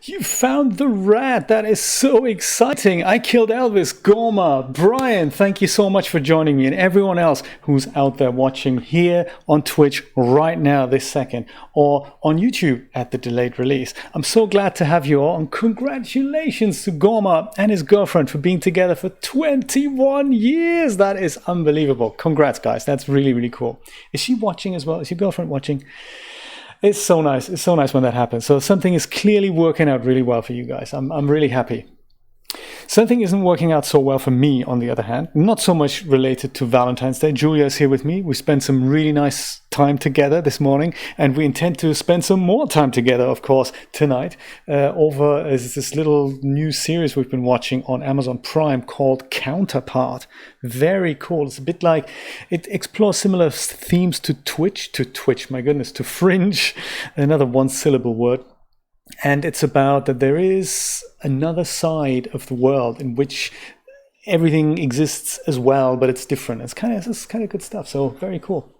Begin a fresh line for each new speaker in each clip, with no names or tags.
You found the rat. That is so exciting. I killed Elvis, Gorma, Brian. Thank you so much for joining me, and everyone else who's out there watching here on Twitch right now, this second, or on YouTube at the delayed release. I'm so glad to have you all, and congratulations to Gorma and his girlfriend for being together for 21 years. That is unbelievable. Congrats, guys. That's really, really cool. Is she watching as well? Is your girlfriend watching? It's so nice. It's so nice when that happens. So something is clearly working out really well for you guys. I'm really happy. Something isn't working out so well for me, on the other hand. Not so much related to Valentine's Day. Julia is here with me. We spent some really nice time together this morning, and we intend to spend some more time together, of course, tonight, over this little new series we've been watching on Amazon Prime called Counterpart. Very cool. It's a bit like, it explores similar themes to Twitch, my goodness, to Fringe, another one-syllable word. And it's about that there is another side of the world in which everything exists as well, but it's different. It's kind of good stuff. So very cool.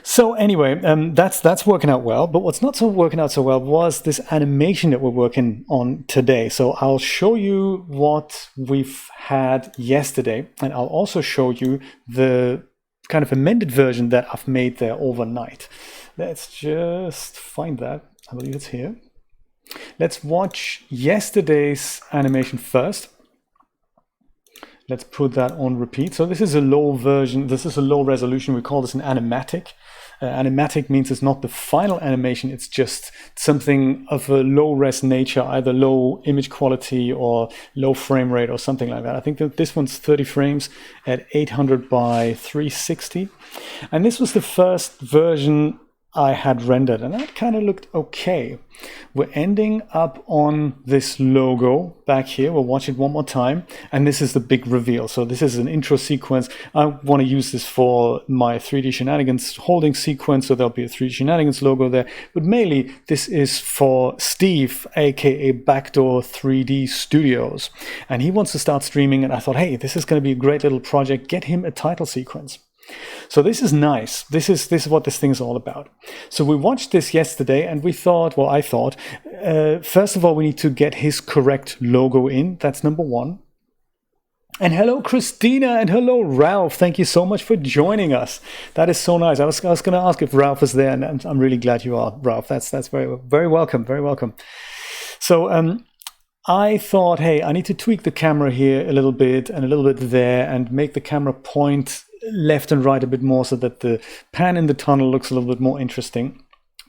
So anyway, that's working out well. But what's not so working out so well was this animation that we're working on today. So I'll show you what we've had yesterday, and I'll also show you the kind of amended version that I've made there overnight. Let's just find that. I believe it's here. Let's watch yesterday's animation first. Let's put that on repeat. So this is a low version. This is a low resolution. We call this an animatic. Animatic means it's not the final animation. It's just something of a low res nature, either low image quality or low frame rate or something like that. I think that this one's 30 frames at 800 by 360. And this was the first version I had rendered, and that kind of looked okay. We're ending up on this logo back here. We'll watch it one more time, and this is the big reveal. So this is an intro sequence. I want to use this for my 3D Shenanigans holding sequence, so there'll be a 3D Shenanigans logo there. But mainly, this is for Steve, aka Backdoor 3D Studios, and he wants to start streaming, and I thought, hey, this is going to be a great little project. Get him a title sequence. So this is nice. This is what this thing is all about. So we watched this yesterday, and we thought, well, I thought, first of all, we need to get his correct logo in. That's number one. And hello, Christina, and hello, Ralph. Thank you so much for joining us. That is so nice. I was going to ask if Ralph is there, and I'm really glad you are, Ralph. That's very, very welcome. Very welcome. So I thought, hey, I need to tweak the camera here a little bit and a little bit there, and make the camera point left and right a bit more so that the pan in the tunnel looks a little bit more interesting.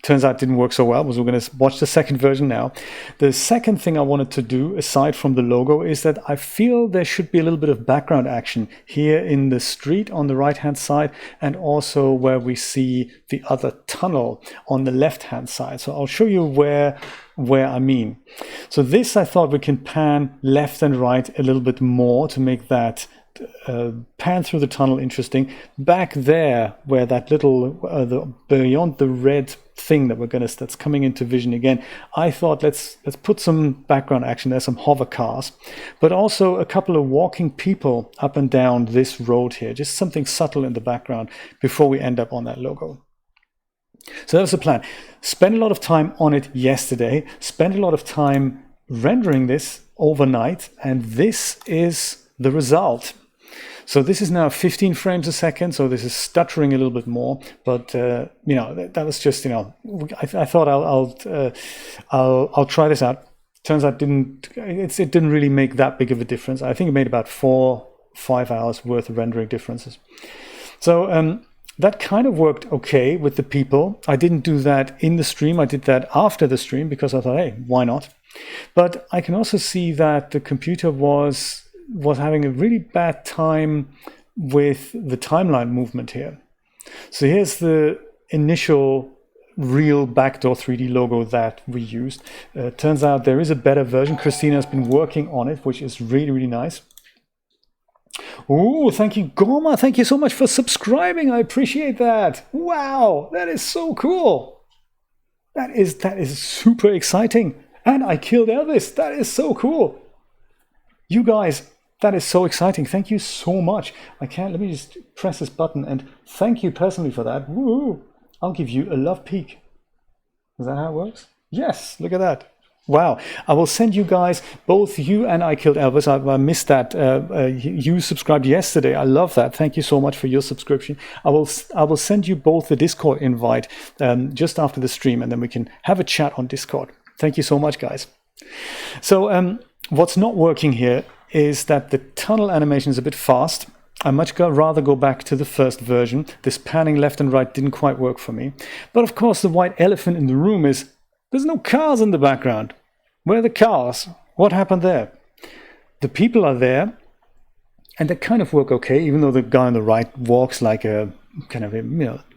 Turns out it didn't work so well, because we're going to watch the second version now. The second thing I wanted to do, aside from the logo, is that I feel there should be a little bit of background action here in the street on the right-hand side, and also where we see the other tunnel on the left-hand side. So I'll show you where I mean. So this, I thought we can pan left and right a little bit more to make that pan through the tunnel interesting. Back there, where that little beyond the red thing that's coming into vision again, I thought let's put some background action. There's some hover cars, but also a couple of walking people up and down this road here. Just something subtle in the background before we end up on that logo. So that was the plan. Spent a lot of time on it yesterday. Spent a lot of time rendering this overnight, and this is the result. So this is now 15 frames a second, so this is stuttering a little bit more, but that was just, I thought I'll try this out. Turns out it didn't really make that big of a difference. I think it made about 4-5 hours worth of rendering differences. So that kind of worked okay with the people. I didn't do that in the stream. I did that after the stream because I thought, hey, why not? But I can also see that the computer was having a really bad time with the timeline movement here. So here's the initial real Backdoor 3D logo that we used. Turns out there is a better version. Christina has been working on it, which is really, really nice. Oh, thank you, Goma. Thank you so much for subscribing. I appreciate that. Wow, that is so cool. That is super exciting. And I killed Elvis. That is so cool. You guys, that is so exciting. Thank you so much. Let me just press this button and thank you personally for that. Woo! I'll give you a love peek. Is that how it works? Yes, look at that. Wow. I will send you guys, both you and I Killed Elvis. I missed that. You subscribed yesterday. I love that. Thank you so much for your subscription. I will send you both the Discord invite just after the stream, and then we can have a chat on Discord. Thank you so much, guys. So what's not working here is that the tunnel animation is a bit fast. I much rather go back to the first version. This panning left and right didn't quite work for me. But of course, the white elephant in the room is there's no cars in the background. Where are the cars? What happened there? The people are there, and they kind of work okay, even though the guy on the right walks like a kind of a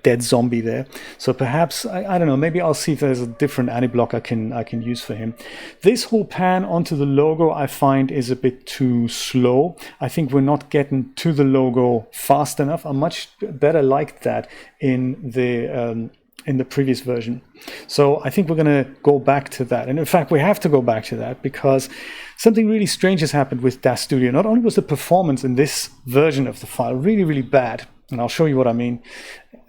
dead zombie there. So perhaps I don't know. Maybe I'll see if there's a different anti-block I can use for him. This whole pan onto the logo I find is a bit too slow. I think we're not getting to the logo fast enough. I much better liked that in the previous version. So I think we're going to go back to that. And in fact, we have to go back to that because something really strange has happened with DAZ Studio. Not only was the performance in this version of the file really, really bad, and I'll show you what I mean,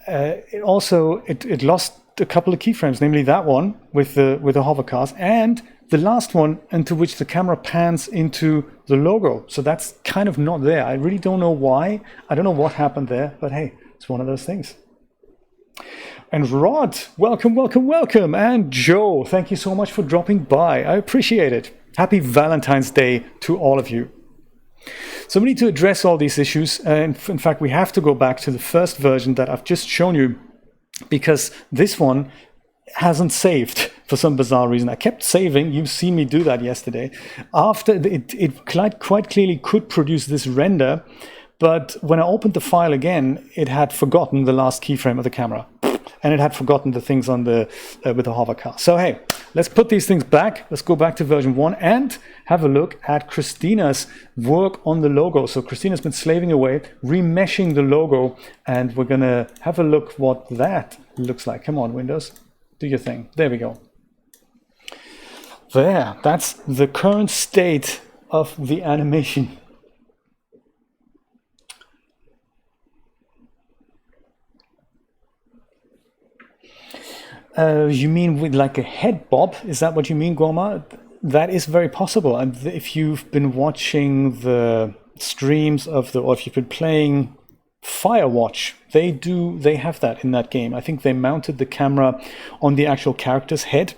it also lost a couple of keyframes, namely that one with the hover cars and the last one into which the camera pans into the logo. So that's kind of not there. I really don't know why. I don't know what happened there, but hey, it's one of those things. And Rod, welcome, welcome, welcome. And Joe, thank you so much for dropping by. I appreciate it. Happy Valentine's Day to all of you. So we need to address all these issues. In fact, we have to go back to the first version that I've just shown you because this one hasn't saved for some bizarre reason. I kept saving. You've seen me do that yesterday. After it quite clearly could produce this render, but when I opened the file again, it had forgotten the last keyframe of the camera. And it had forgotten the things on the with the hover car. So hey, let's put these things back. Let's go back to version 1 and have a look at Christina's work on the logo. So Christina's been slaving away, remeshing the logo, and we're gonna have a look what that looks like. Come on, Windows, do your thing. There we go. There, that's the current state of the animation. You mean with like a head bob? Is that what you mean, Goma? That is very possible. And if you've been watching the streams of or if you've been playing Firewatch, they have that in that game. I think they mounted the camera on the actual character's head.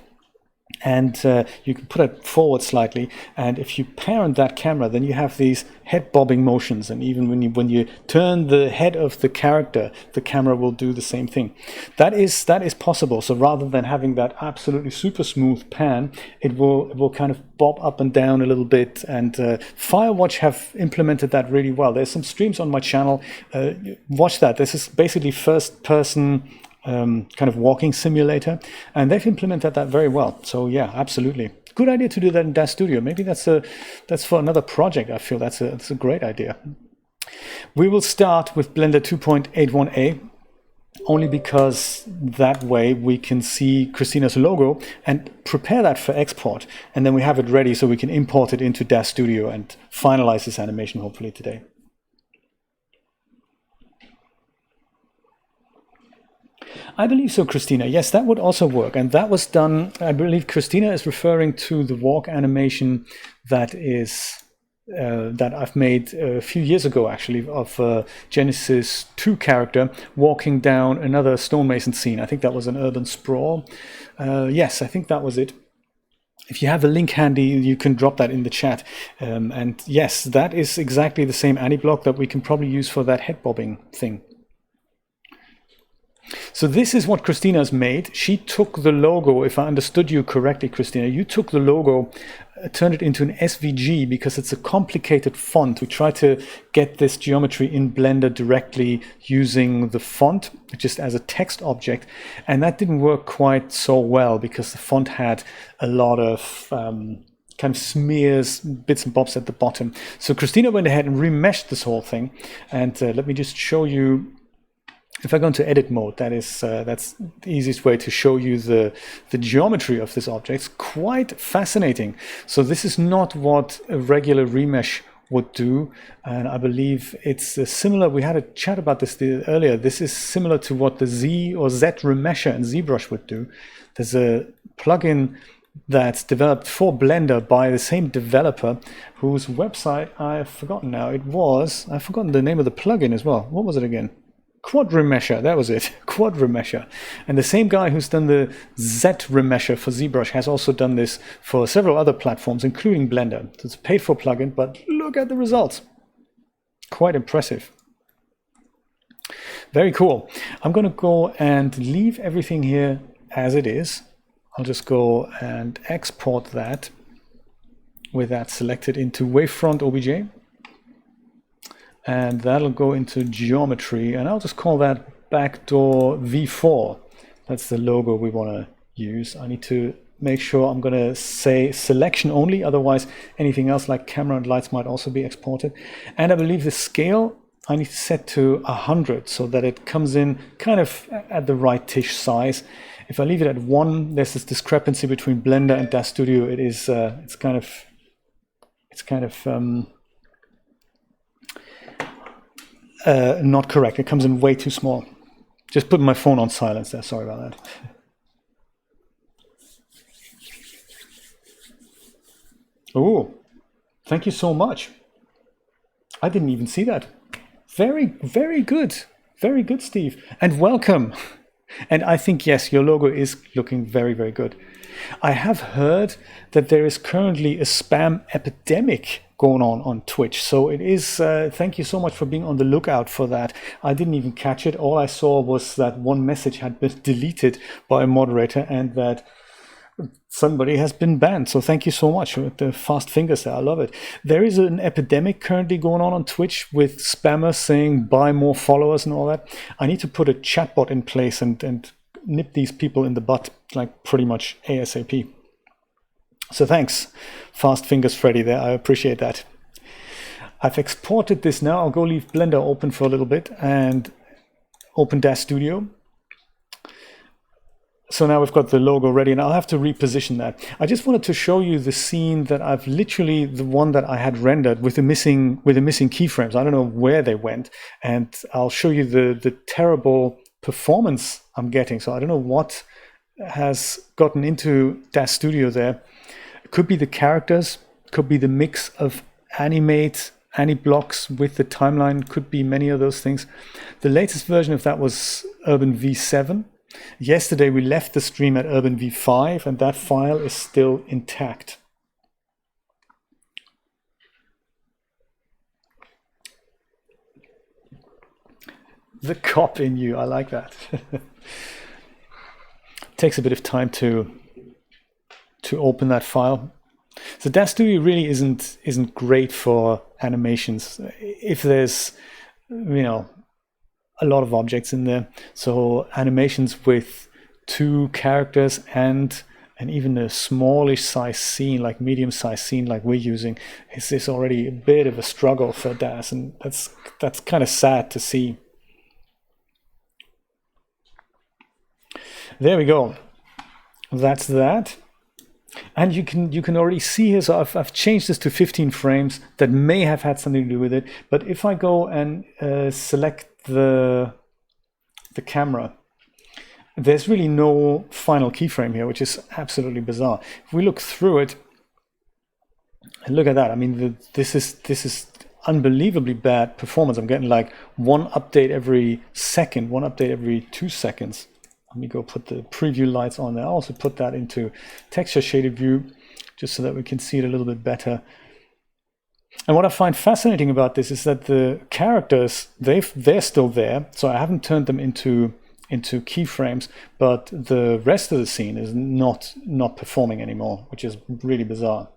And you can put it forward slightly, and if you parent that camera, then you have these head bobbing motions, and even when you turn the head of the character, the camera will do the same thing. That is possible. So rather than having that absolutely super smooth pan, it will kind of bob up and down a little bit. And Firewatch have implemented that really well. There's some streams on my channel. Watch that. This is basically first person kind of walking simulator, and they've implemented that very well. So yeah, absolutely good idea to do that in DAZ Studio. Maybe that's for another project. I feel that's a great idea. We will start with Blender 2.81a only because that way we can see Christina's logo and prepare that for export, and then we have it ready so we can import it into DAZ Studio and finalize this animation hopefully today. I believe so, Christina. Yes, that would also work. And that was done, I believe Christina is referring to the walk animation that I've made a few years ago, actually, of Genesis 2 character walking down another stonemason scene. I think that was an urban sprawl. Yes, I think that was it. If you have a link handy, you can drop that in the chat. And yes, that is exactly the same anti-block that we can probably use for that head bobbing thing. So this is what Christina's made. She took the logo, if I understood you correctly, Christina, you took the logo, turned it into an SVG because it's a complicated font. We try to get this geometry in Blender directly using the font, just as a text object. And that didn't work quite so well because the font had a lot of kind of smears, bits and bobs at the bottom. So Christina went ahead and remeshed this whole thing. And let me just show you. If I go into edit mode, that's the easiest way to show you the geometry of this object. It's quite fascinating. So this is not what a regular remesh would do, and I believe it's similar. We had a chat about this earlier. This is similar to what the Z or Z remesher and ZBrush would do. There's a plugin that's developed for Blender by the same developer whose website I've forgotten now. I've forgotten the name of the plugin as well. What was it again? Quad-Remesher, that was it. Quad-Remesher. And the same guy who's done the Z-Remesher for ZBrush has also done this for several other platforms, including Blender. So it's a paid-for plugin, but look at the results. Quite impressive. Very cool. I'm going to go and leave everything here as it is. I'll just go and export that with that selected into Wavefront OBJ. And that'll go into geometry, and I'll just call that backdoor V4. That's the logo we want to use. I need to make sure I'm going to say selection only, otherwise anything else like camera and lights might also be exported. And I believe the scale I need to set to 100 so that it comes in kind of at the right-ish size. If I leave it at 1, there's this discrepancy between Blender and DAZ Studio. It's kind of not correct. It comes in way too small. Just putting my phone on silence there. Sorry about that. Oh, thank you so much. I didn't even see that. Very, very good. Very good, Steve. And welcome. And I think, yes, your logo is looking very, very good. I have heard that there is currently a spam epidemic going on Twitch. So it is, thank you so much for being on the lookout for that. I didn't even catch it. All I saw was that one message had been deleted by a moderator and that somebody has been banned. So thank you so much with the fast fingers there. I love it. There is an epidemic currently going on Twitch with spammers saying buy more followers and all that. I need to put a chatbot in place and nip these people in the butt like pretty much ASAP. So thanks, fast fingers Freddy there. I appreciate that. I've exported this now. I'll go leave Blender open for a little bit and open DAZ Studio. So now we've got the logo ready and I'll have to reposition that. I just wanted to show you the scene that I've literally, the one that I had rendered with the missing keyframes. I don't know where they went, and I'll show you the terrible performance I'm getting. So I don't know what has gotten into DAZ Studio there. It could be the characters, could be the mix of animate, blocks with the timeline, could be many of those things. The latest version of that was Urban V7. Yesterday we left the stream at Urban V5 and that file is still intact. The cop in you, I like that. Takes a bit of time to open that file. So DAZ Studio really isn't great for animations. If there's, you know, a lot of objects in there. So animations with 2 characters and even a smallish size scene, like medium size scene like we're using, is already a bit of a struggle for DAZ, and that's kind of sad to see. There we go. That's that. And you can already see here, so I've changed this to 15 frames. That may have had something to do with it. But if I go and select the camera, there's really no final keyframe here, which is absolutely bizarre. If we look through it, and look at that. I mean, this is unbelievably bad performance. I'm getting like 1 update every second, 1 update every 2 seconds. Let me go put the preview lights on there. I'll also put that into texture shaded view just so that we can see it a little bit better. And what I find fascinating about this is that the characters, they're still there. So I haven't turned them into keyframes, but the rest of the scene is not performing anymore, which is really bizarre.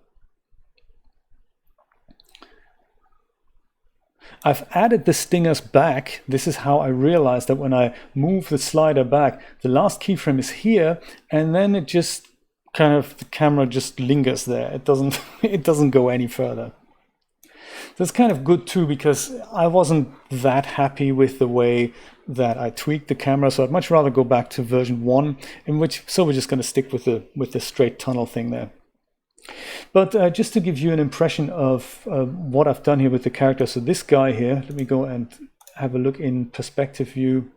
I've added the stingers back. This is how I realized that when I move the slider back, the last keyframe is here, and then it just kind of, the camera just lingers there. It doesn't go any further. That's kind of good too, because I wasn't that happy with the way that I tweaked the camera, so I'd much rather go back to version 1, so we're just going to stick with the straight tunnel thing there. But just to give you an impression of what I've done here with the character, so this guy here, let me go and have a look in perspective view.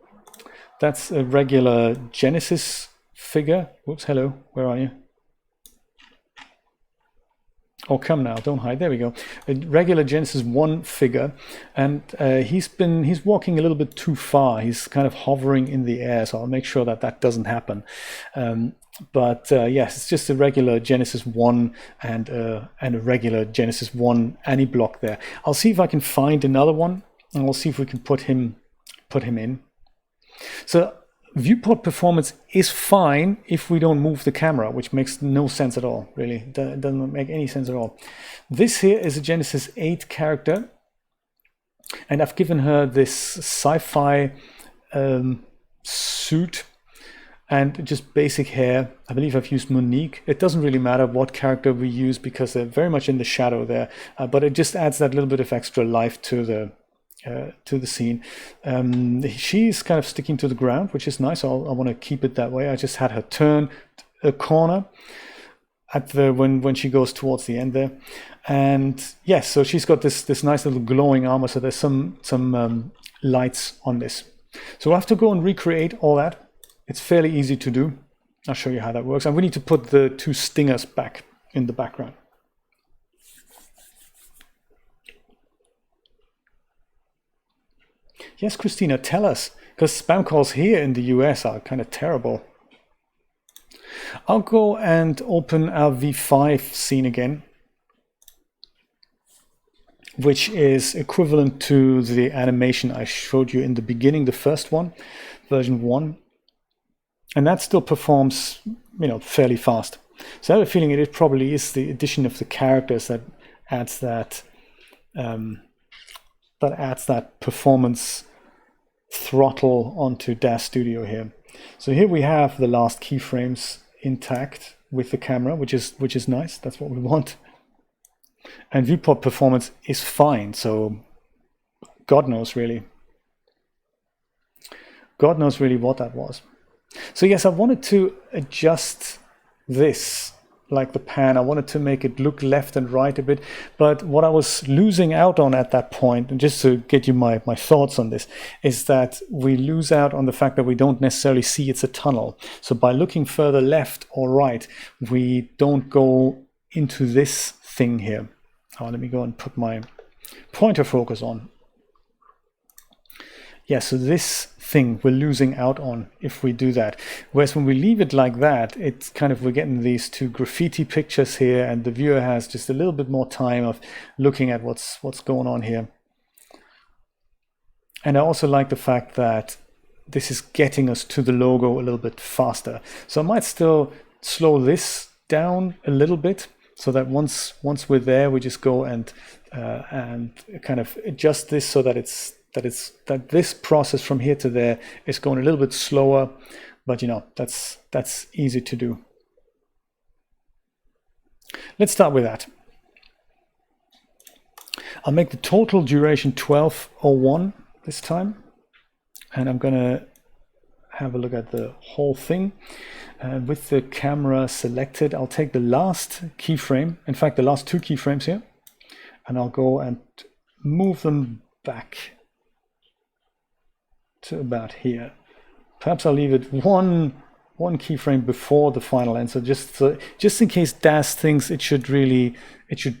That's a regular Genesis figure. Whoops, hello, where are you? Oh, come now, don't hide. There we go. A regular Genesis 1 figure, and he's walking a little bit too far. He's kind of hovering in the air, so I'll make sure that that doesn't happen. But yes, it's just a regular Genesis 1 and a regular Genesis 1 anti-block there. I'll see if I can find another one, and we'll see if we can put him in. So viewport performance is fine if we don't move the camera, which makes no sense at all, really. It doesn't make any sense at all. This here is a Genesis 8 character, and I've given her this sci-fi suit and just basic hair. I believe I've used Monique. It doesn't really matter what character we use because they're very much in the shadow there, but it just adds that little bit of extra life to the scene. She's kind of sticking to the ground, which is nice. I want to keep it that way. I just had her turn a corner at when she goes towards the end there, and yes, so she's got this nice little glowing armor. So there's some lights on this. So we'll have to go and recreate all that. It's fairly easy to do. I'll show you how that works. And we need to put the two stingers back in the background. Yes, Christina, tell us, because spam calls here in the US are kind of terrible. I'll go and open our V5 scene again, which is equivalent to the animation I showed you in the beginning, the first one, version 1. And that still performs, fairly fast. So I have a feeling it probably is the addition of the characters that adds that performance throttle onto DAZ Studio here. So here we have the last keyframes intact with the camera, which is nice. That's what we want. And viewport performance is fine. So God knows really what that was. So yes, I wanted to adjust this, like the pan. I wanted to make it look left and right a bit, but what I was losing out on at that point, and just to get you my thoughts on this, is that we lose out on the fact that we don't necessarily see it's a tunnel. So by looking further left or right, we don't go into this thing here. Let me go and put my pointer focus on. Yeah, so this thing we're losing out on if we do that. Whereas when we leave it like that, it's kind of, we're getting these two graffiti pictures here, and the viewer has just a little bit more time of looking at what's going on here. And I also like the fact that this is getting us to the logo a little bit faster. So I might still slow this down a little bit, so that once we're there, we just go and kind of adjust this so that that this process from here to there is going a little bit slower, but that's easy to do. Let's start with that. I'll make the total duration 12:01 this time, and I'm gonna have a look at the whole thing. With the camera selected, I'll take the last keyframe, in fact the last two keyframes here, and I'll go and move them back to about here. Perhaps I'll leave it one keyframe before the final end, so just in case DAZ thinks it should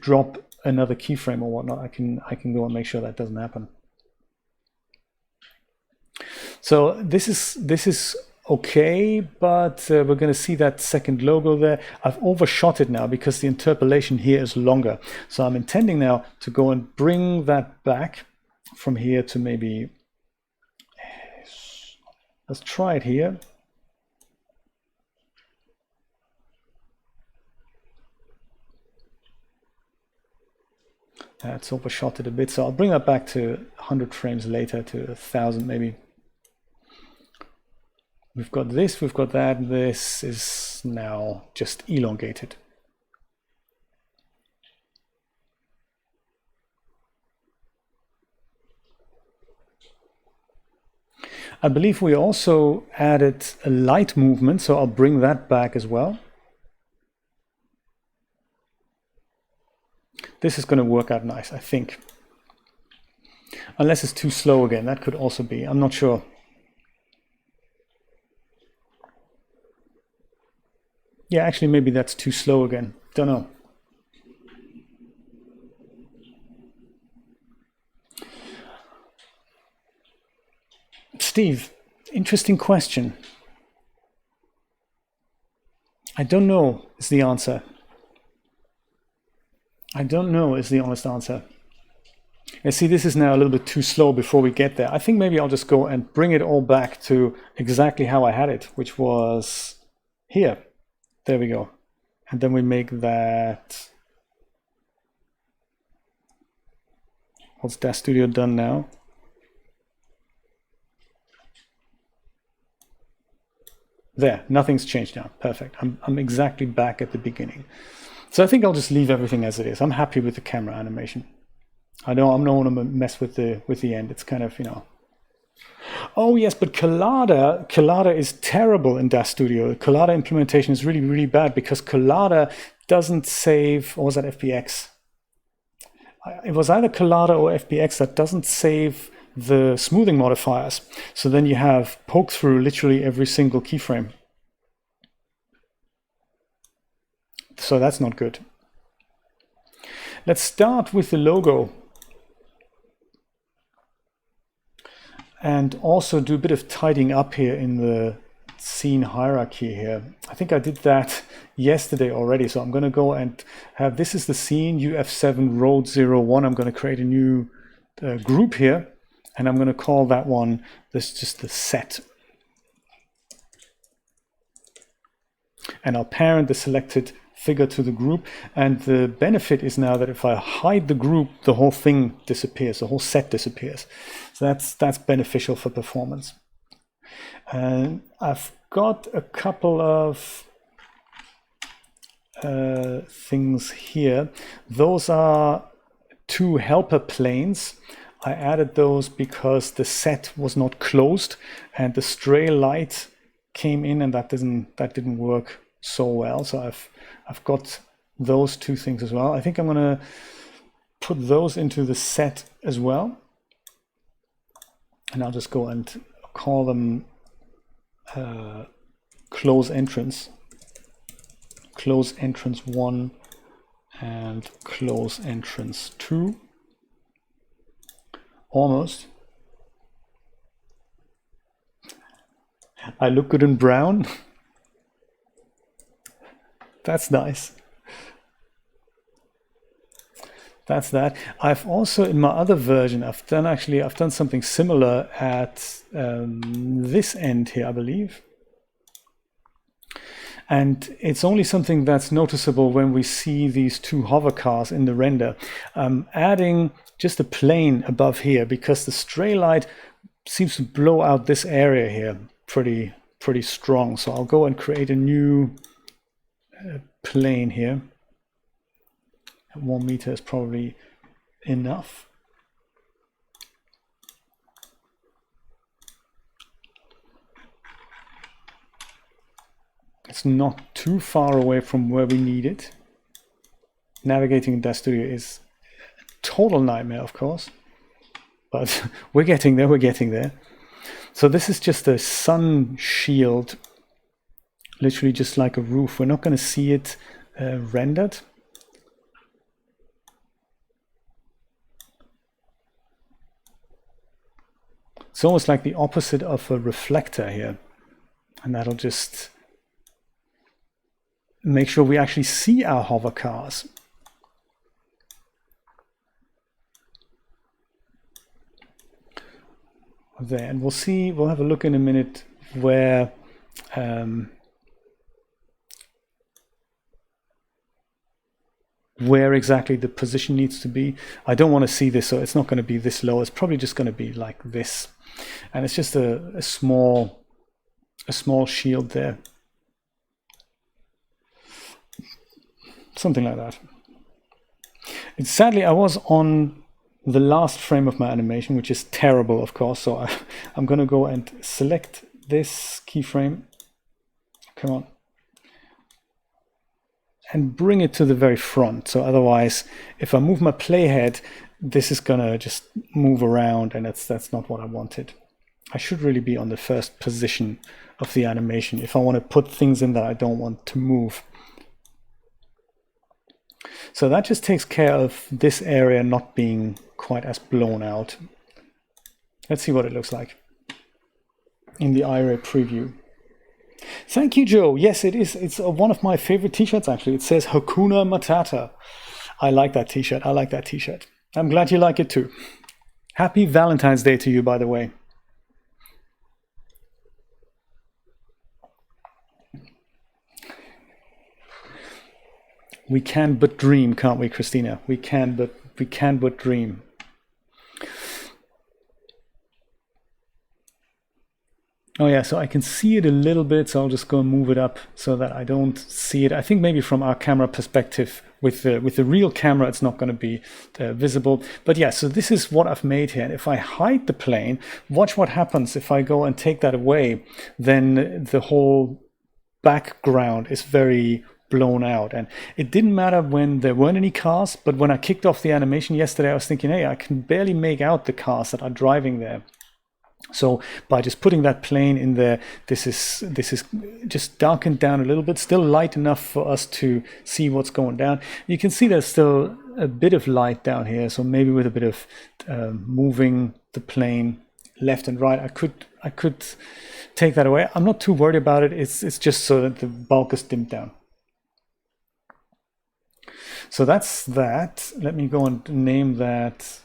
drop another keyframe or whatnot, I can go and make sure that doesn't happen. So this is okay, but we're going to see that second logo there. I've overshot it now because the interpolation here is longer, so I'm intending now to go and bring that back from here to maybe, let's try it here. It's overshot it a bit, so I'll bring that back to 100 frames later, to 1,000 maybe. We've got this, we've got that. This is now just elongated. I believe we also added a light movement, so I'll bring that back as well. This is going to work out nice, I think. Unless it's too slow again, that could also be, I'm not sure. Yeah, actually maybe that's too slow again, don't know. Steve, interesting question. I don't know is the answer. I don't know is the honest answer. And see, this is now a little bit too slow before we get there. I think maybe I'll just go and bring it all back to exactly how I had it, which was here. There we go. And then we make that. What's DAZ Studio done now? There, nothing's changed now. Perfect. I'm exactly back at the beginning. So I think I'll just leave everything as it is. I'm happy with the camera animation. I know I'm not want to mess with the end. It's kind of, you know. Oh yes, but Collada is terrible in DAZ Studio. Collada implementation is really, really bad because Collada doesn't save, or was that FBX? It was either Collada or FBX that doesn't save the smoothing modifiers. So then you have poke through literally every single keyframe. So that's not good. Let's start with the logo. And also do a bit of tidying up here in the scene hierarchy here. I think I did that yesterday already. So I'm going to go and have, this is the scene UF7 Road 01. I'm going to create a new group here. And I'm going to call that one, this just the set. And I'll parent the selected figure to the group. And the benefit is now that if I hide the group, the whole thing disappears, the whole set disappears. So that's beneficial for performance. And I've got a couple of things here. Those are two helper planes. I added those because the set was not closed and the stray light came in, and that didn't work so well. So I've got those two things as well. I think I'm going to put those into the set as well. And I'll just go and call them close entrance 1 and close entrance 2. Almost. I look good in brown. That's nice. That's that. I've also, in my other version, I've done something similar at this end here, I believe. And it's only something that's noticeable when we see these two hover cars in the render. I'm adding just a plane above here because the stray light seems to blow out this area here pretty strong. So I'll go and create a new plane here. 1 meter is probably enough. It's not too far away from where we need it. Navigating in DAZ Studio is a total nightmare, of course, but we're getting there. So this is just a sun shield, literally just like a roof. We're not going to see it rendered. It's almost like the opposite of a reflector here, and that'll just make sure we actually see our hover cars. There, and we'll have a look in a minute where exactly the position needs to be. I don't want to see this, so it's not going to be this low. It's probably just going to be like this, and it's just a small shield there. Something like that. And sadly, I was on the last frame of my animation, which is terrible, of course. So I'm going to go and select this keyframe. Come on. And bring it to the very front. So otherwise, if I move my playhead, this is going to just move around, and that's not what I wanted. I should really be on the first position of the animation if I want to put things in that I don't want to move. So that just takes care of this area not being quite as blown out. Let's see what it looks like. in the iRay preview. Thank you, Joe. Yes, it is. It's one of my favorite t-shirts, actually. It says Hakuna Matata. I like that t-shirt. I like that t-shirt. I'm glad you like it too. Happy Valentine's Day to you, by the way. We can but dream, can't we, Christina? We can but dream. Oh yeah, so I can see it a little bit, so I'll just go and move it up so that I don't see it. I think maybe from our camera perspective, with the real camera, it's not going to be visible. But yeah, so this is what I've made here. And if I hide the plane, watch what happens if I go and take that away. Then the whole background is very blown out. And it didn't matter when there weren't any cars, but when I kicked off the animation yesterday, I was thinking, hey, I can barely make out the cars that are driving there. So by just putting that plane in there, this is just darkened down a little bit, still light enough for us to see what's going down. You can see there's still a bit of light down here, so maybe with a bit of moving the plane left and right, I could take that away. I'm not too worried about it. It's just so that the bulk is dimmed down. So that's that. Let me go and name that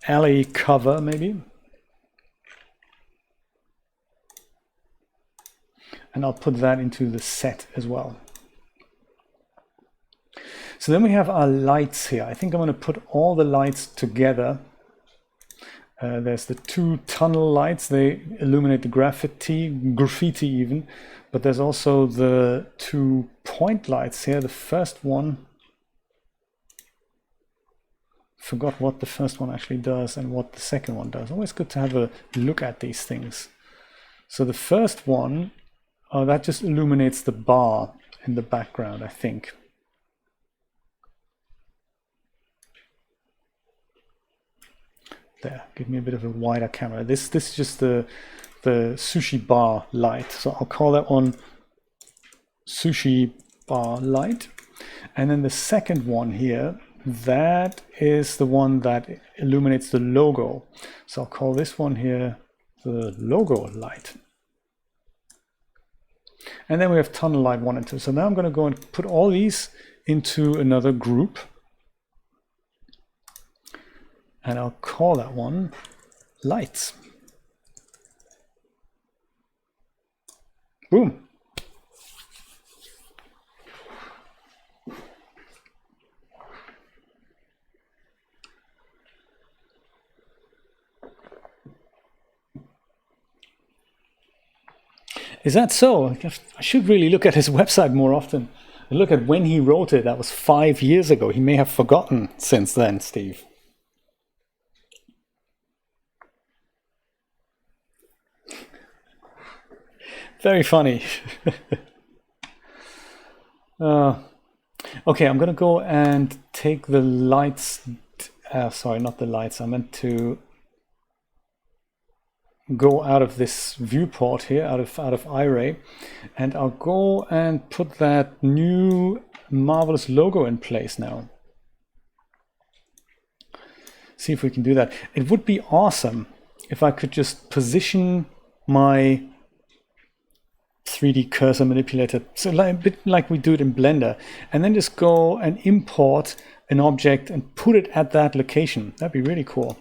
alley cover, maybe. And I'll put that into the set as well. So then we have our lights here. I think I'm going to put all the lights together. There's the two tunnel lights. They illuminate the graffiti even. But there's also the two point lights here. The first one, forgot what the first one actually does and what the second one does. Always good to have a look at these things. So the first one, that just illuminates the bar in the background, I think. There, give me a bit of a wider camera. This is just the sushi bar light. So I'll call that one sushi bar light. And then the second one here, that is the one that illuminates the logo. So I'll call this one here the logo light. And then we have tunnel light 1 and 2. So now I'm going to go and put all these into another group. And I'll call that one lights. Boom. Is that so? I should really look at his website more often and look at when he wrote it. That was 5 years ago. He may have forgotten since then, Steve. Very funny. Okay, I'm going to go and take the lights. Sorry, not the lights. I meant to go out of this viewport here, out of iRay, and I'll go and put that new marvelous logo in place now. See if we can do that. It would be awesome if I could just position my 3D cursor manipulator, so a bit like we do it in Blender, and then just go and import an object and put it at that location. That'd be really cool.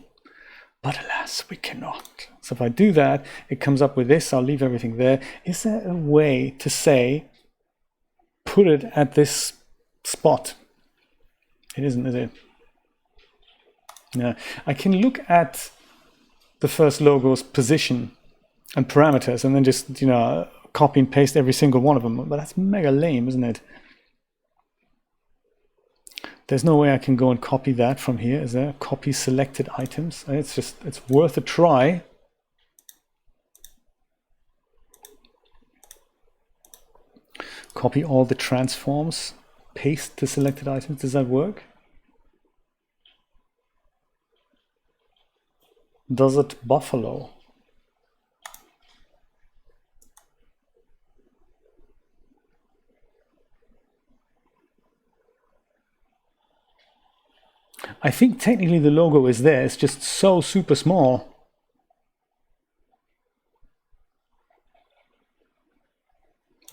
But alas, we cannot. So if I do that, it comes up with this. I'll leave everything there. Is there a way to say, put it at this spot? It isn't, is it? No. I can look at the first logo's position and parameters and then just, copy and paste every single one of them. But that's mega lame, isn't it? There's no way I can go and copy that from here. Is there? Copy selected items. It's worth a try. Copy all the transforms. Paste the selected items. Does that work? Does it buffalo? I think technically the logo is there, it's just so super small.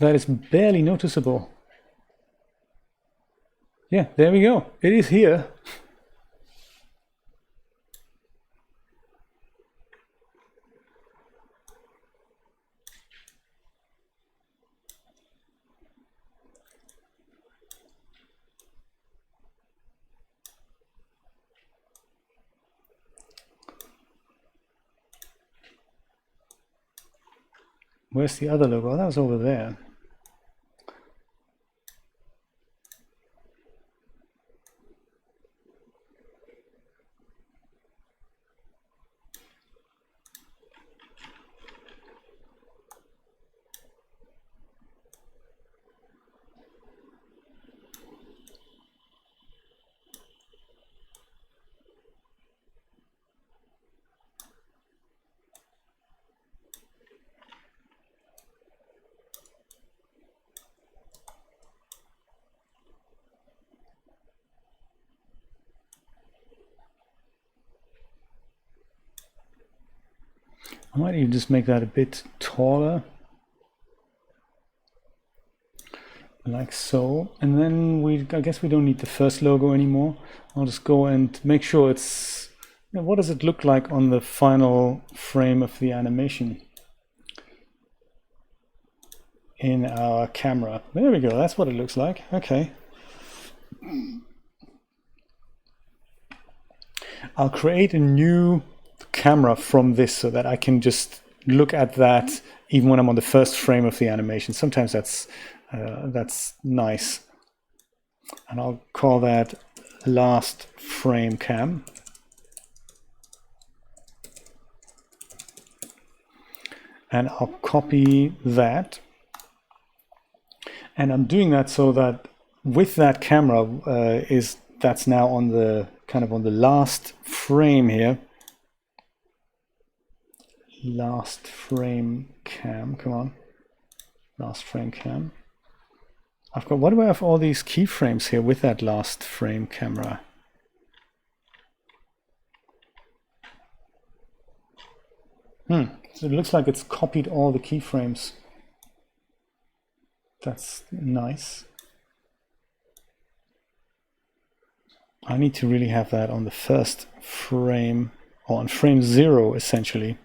That is barely noticeable. Yeah, there we go. It is here. Where's the other logo? That was over there. I might even just make that a bit taller, like so. And then I guess we don't need the first logo anymore. I'll just go and make sure it's, what does it look like on the final frame of the animation in our camera. There we go, that's what it looks like. Okay. I'll create a new camera from this so that I can just look at that even when I'm on the first frame of the animation. Sometimes that's nice. And I'll call that last frame cam. And I'll copy that. And I'm doing that so that with that camera that's now on the kind of on the last frame here. Last frame cam, come on. Last frame cam. Why do I have all these keyframes here with that last frame camera? So it looks like it's copied all the keyframes. That's nice. I need to really have that on the first frame, or on frame 0 essentially.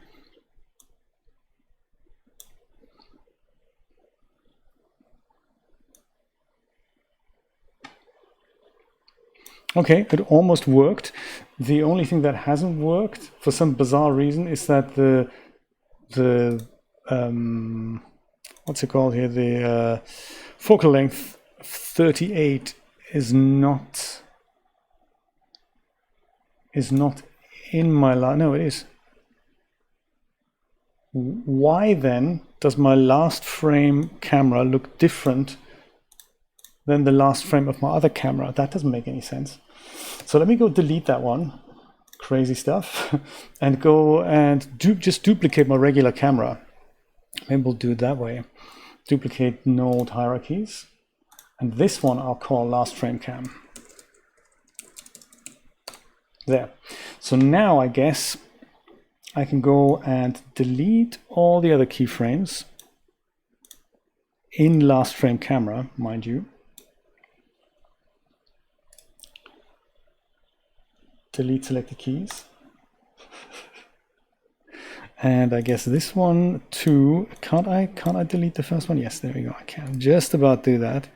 Okay, it almost worked. The only thing that hasn't worked for some bizarre reason is that the what's it called here? The focal length 38 is not in my no, it is. Why then does my last frame camera look different than the last frame of my other camera? That doesn't make any sense. So let me go delete that one. Crazy stuff. And go and just duplicate my regular camera. Maybe we'll do it that way. Duplicate node hierarchies. And this one I'll call last frame cam. There. So now I guess I can go and delete all the other keyframes in last frame camera, mind you. Delete selected keys. And I guess this one too. Can't I delete the first one? Yes, there we go. I can just about do that.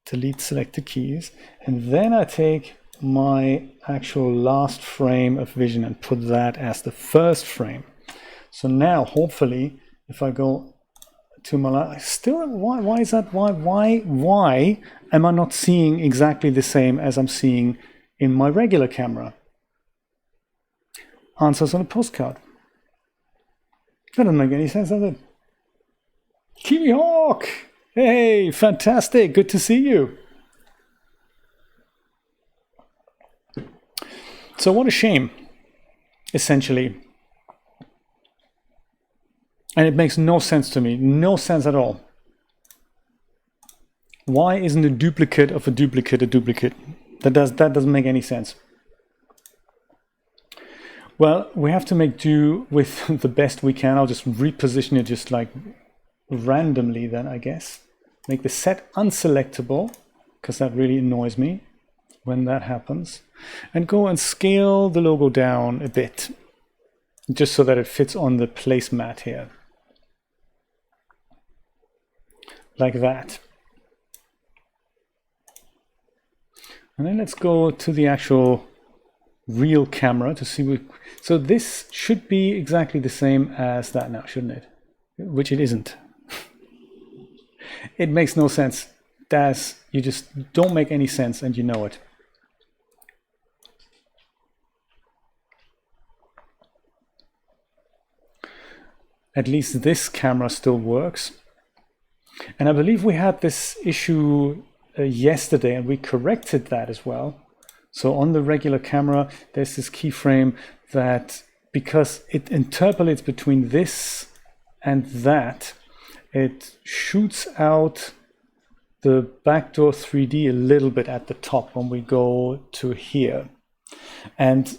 Delete selected keys. And then I take my actual last frame of vision and put that as the first frame. So now hopefully if I go to my still, why is that? Why am I not seeing exactly the same as I'm seeing in my regular camera? Answers on a postcard. That doesn't make any sense, does it? Kiwi Hawk! Hey, fantastic, good to see you. So what a shame, essentially. And it makes no sense to me, no sense at all. Why isn't a duplicate of a duplicate a duplicate? That doesn't make any sense. Well, we have to make do with the best we can. I'll just reposition it just like randomly then, I guess. Make the set unselectable, because that really annoys me when that happens. And go and scale the logo down a bit, just so that it fits on the placemat here. Like that. And then let's go to the actual real camera to see. So this should be exactly the same as that now, shouldn't it? Which it isn't. It makes no sense. DAZ, you just don't make any sense, and you know it. At least this camera still works. And I believe we had this issue yesterday, and we corrected that as well. So on the regular camera, there's this keyframe that, because it interpolates between this and that, it shoots out the backdoor 3D a little bit at the top when we go to here. And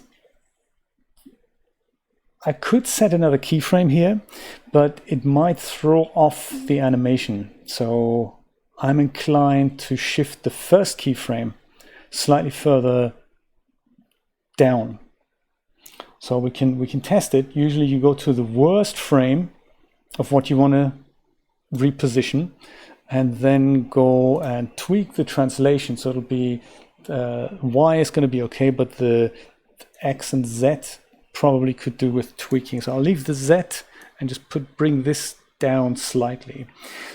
I could set another keyframe here, but it might throw off the animation. So I'm inclined to shift the first keyframe slightly further down. So we can test it. Usually you go to the worst frame of what you want to reposition, and then go and tweak the translation. So it'll be Y is going to be okay, but the X and Z probably could do with tweaking. So I'll leave the Z and just bring this down slightly.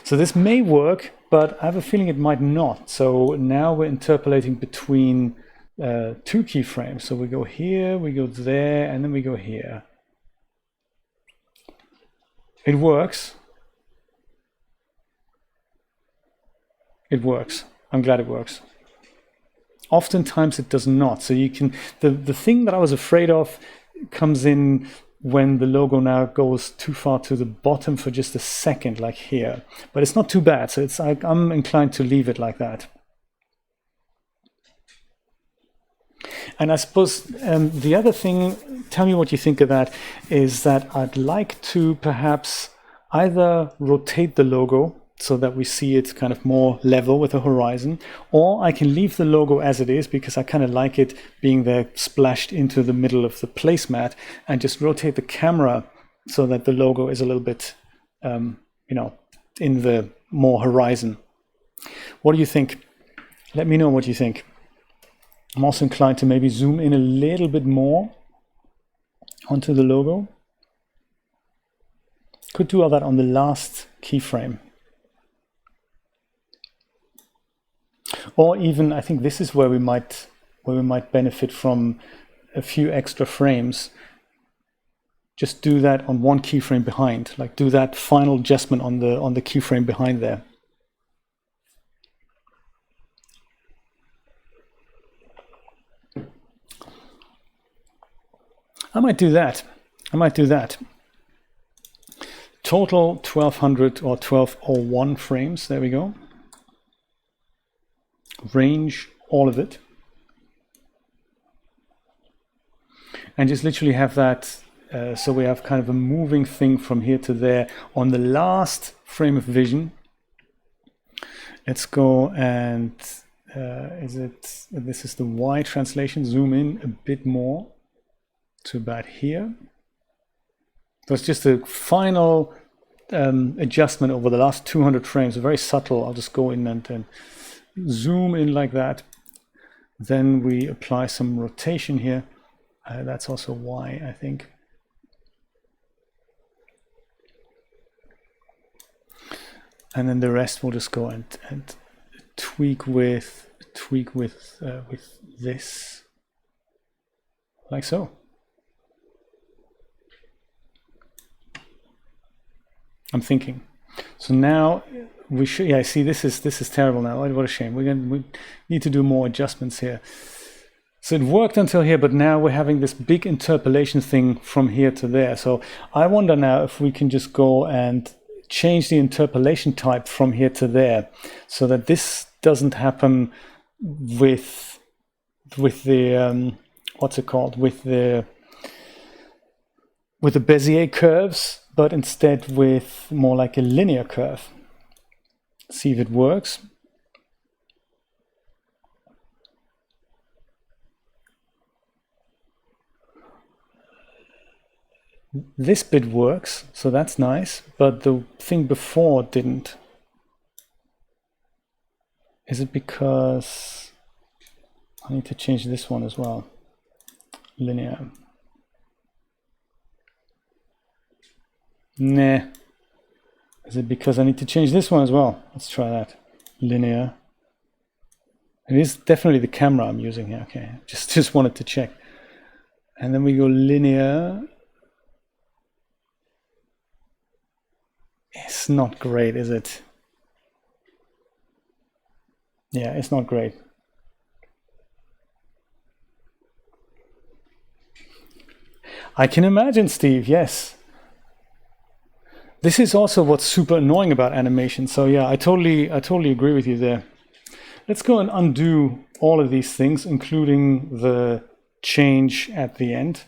So this may work, but I have a feeling it might not. So now we're interpolating between two keyframes. So we go here, we go there, and then we go here. It works. It works. I'm glad it works. Oftentimes it does not. So you can, the thing that I was afraid of comes in when the logo now goes too far to the bottom for just a second, like here. But it's not too bad. So it's, I'm inclined to leave it like that. And I suppose the other thing, tell me what you think of that, is that I'd like to perhaps either rotate the logo so that we see it kind of more level with the horizon, or I can leave the logo as it is because I kind of like it being there splashed into the middle of the placemat, and just rotate the camera so that the logo is a little bit, you know, in the more horizon. What do you think? Let me know what you think. I'm also inclined to maybe zoom in a little bit more onto the logo. Could do all that on the last keyframe. Or even, I think this is where we might benefit from a few extra frames. Just do that on one keyframe behind, like do that final adjustment on the keyframe behind there. I might do that. I might do that. Total 1200 or 1201 frames. There we go. Range all of it. And just literally have that. So we have kind of a moving thing from here to there on the last frame of vision. Let's go and this is the Y translation. Zoom in a bit more to about here. That's just a final adjustment over the last 200 frames, very subtle. I'll just go in and zoom in like that. Then we apply some rotation here. That's also Y, I think. And then the rest we'll just go and tweak with this, like so. I'm thinking. So now we should, yeah, see, this is terrible now. What a shame. We need to do more adjustments here. So it worked until here, but now we're having this big interpolation thing from here to there. So I wonder now if we can just go and change the interpolation type from here to there, so that this doesn't happen with what's it called, with the Bezier curves, but instead with more like a linear curve. See if it works. This bit works, so that's nice, but the thing before didn't. Is it because I need to change this one as well? Linear. Nah. Is it because I need to change this one as well? Let's try that. Linear. It is definitely the camera I'm using here. Okay, just wanted to check. And then we go linear. It's not great, is it? Yeah, it's not great. I can imagine, Steve, yes. This is also what's super annoying about animation. So yeah, I totally agree with you there. Let's go and undo all of these things, including the change at the end.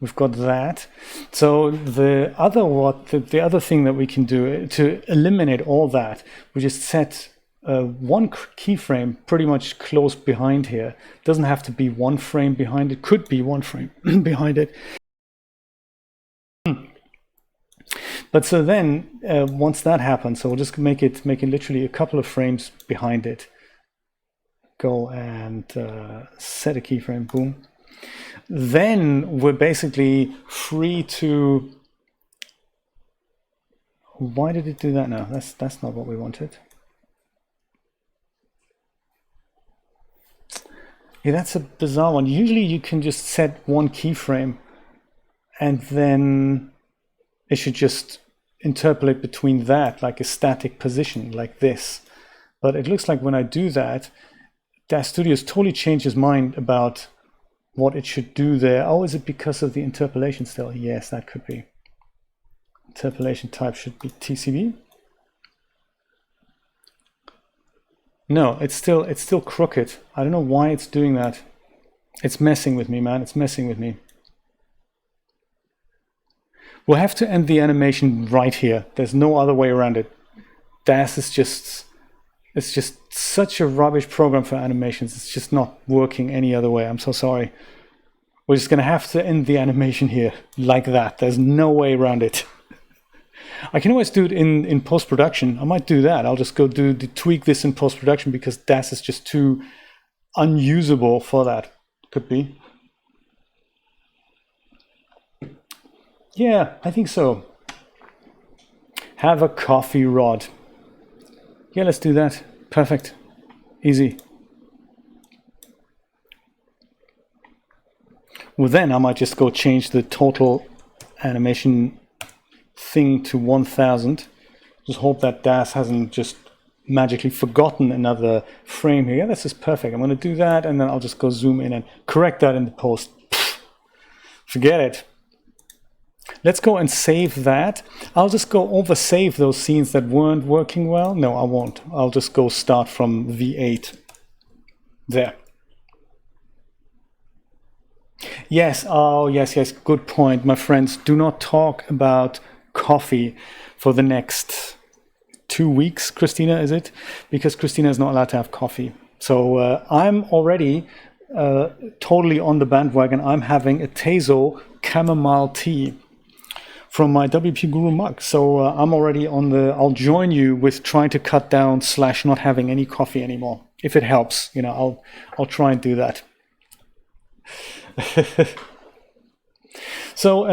We've got that. So the other thing that we can do to eliminate all that, we just set one keyframe pretty much close behind here. It doesn't have to be one frame behind it. Could be one frame behind it. But so then once that happens, so we'll just make it literally a couple of frames behind it. Go and set a keyframe. Boom. Then we're basically free to. Why did it do that now? That's not what we wanted. Yeah, that's a bizarre one. Usually you can just set one keyframe and then it should just interpolate between that like a static position like this. But it looks like when I do that, DAZ Studio has totally changed his mind about what it should do there. Oh, is it because of the interpolation still? Yes, that could be. Interpolation type should be TCB. No, it's still crooked. I don't know why it's doing that. It's messing with me, man. It's messing with me. We'll have to end the animation right here. There's no other way around it. DAZ is just, it's just such a rubbish program for animations. It's just not working any other way. I'm so sorry. We're just gonna have to end the animation here like that. There's no way around it. I can always do it in post-production. I might do that. I'll just go tweak this in post-production because DAZ is just too unusable for that. Could be. Yeah, I think so. Have a coffee rod. Yeah, let's do that. Perfect. Easy. Well, then I might just go change the total animation thing to 1000. Just hope that DAZ hasn't just magically forgotten another frame here. Yeah, this is perfect. I'm going to do that, and then I'll just go zoom in and correct that in the post. Forget it. Let's go and save that. I'll just go over save those scenes that weren't working well. No, I won't. I'll just go start from V8. There. Yes, oh yes, good point, my friends. Do not talk about coffee for the next 2 weeks, Christina, is it? Because Christina is not allowed to have coffee. So I'm already totally on the bandwagon. I'm having a Tezo chamomile tea from my WP Guru mug. So I'm already on the, I'll join you with trying to cut down / not having any coffee anymore. If it helps, you know, I'll try and do that. So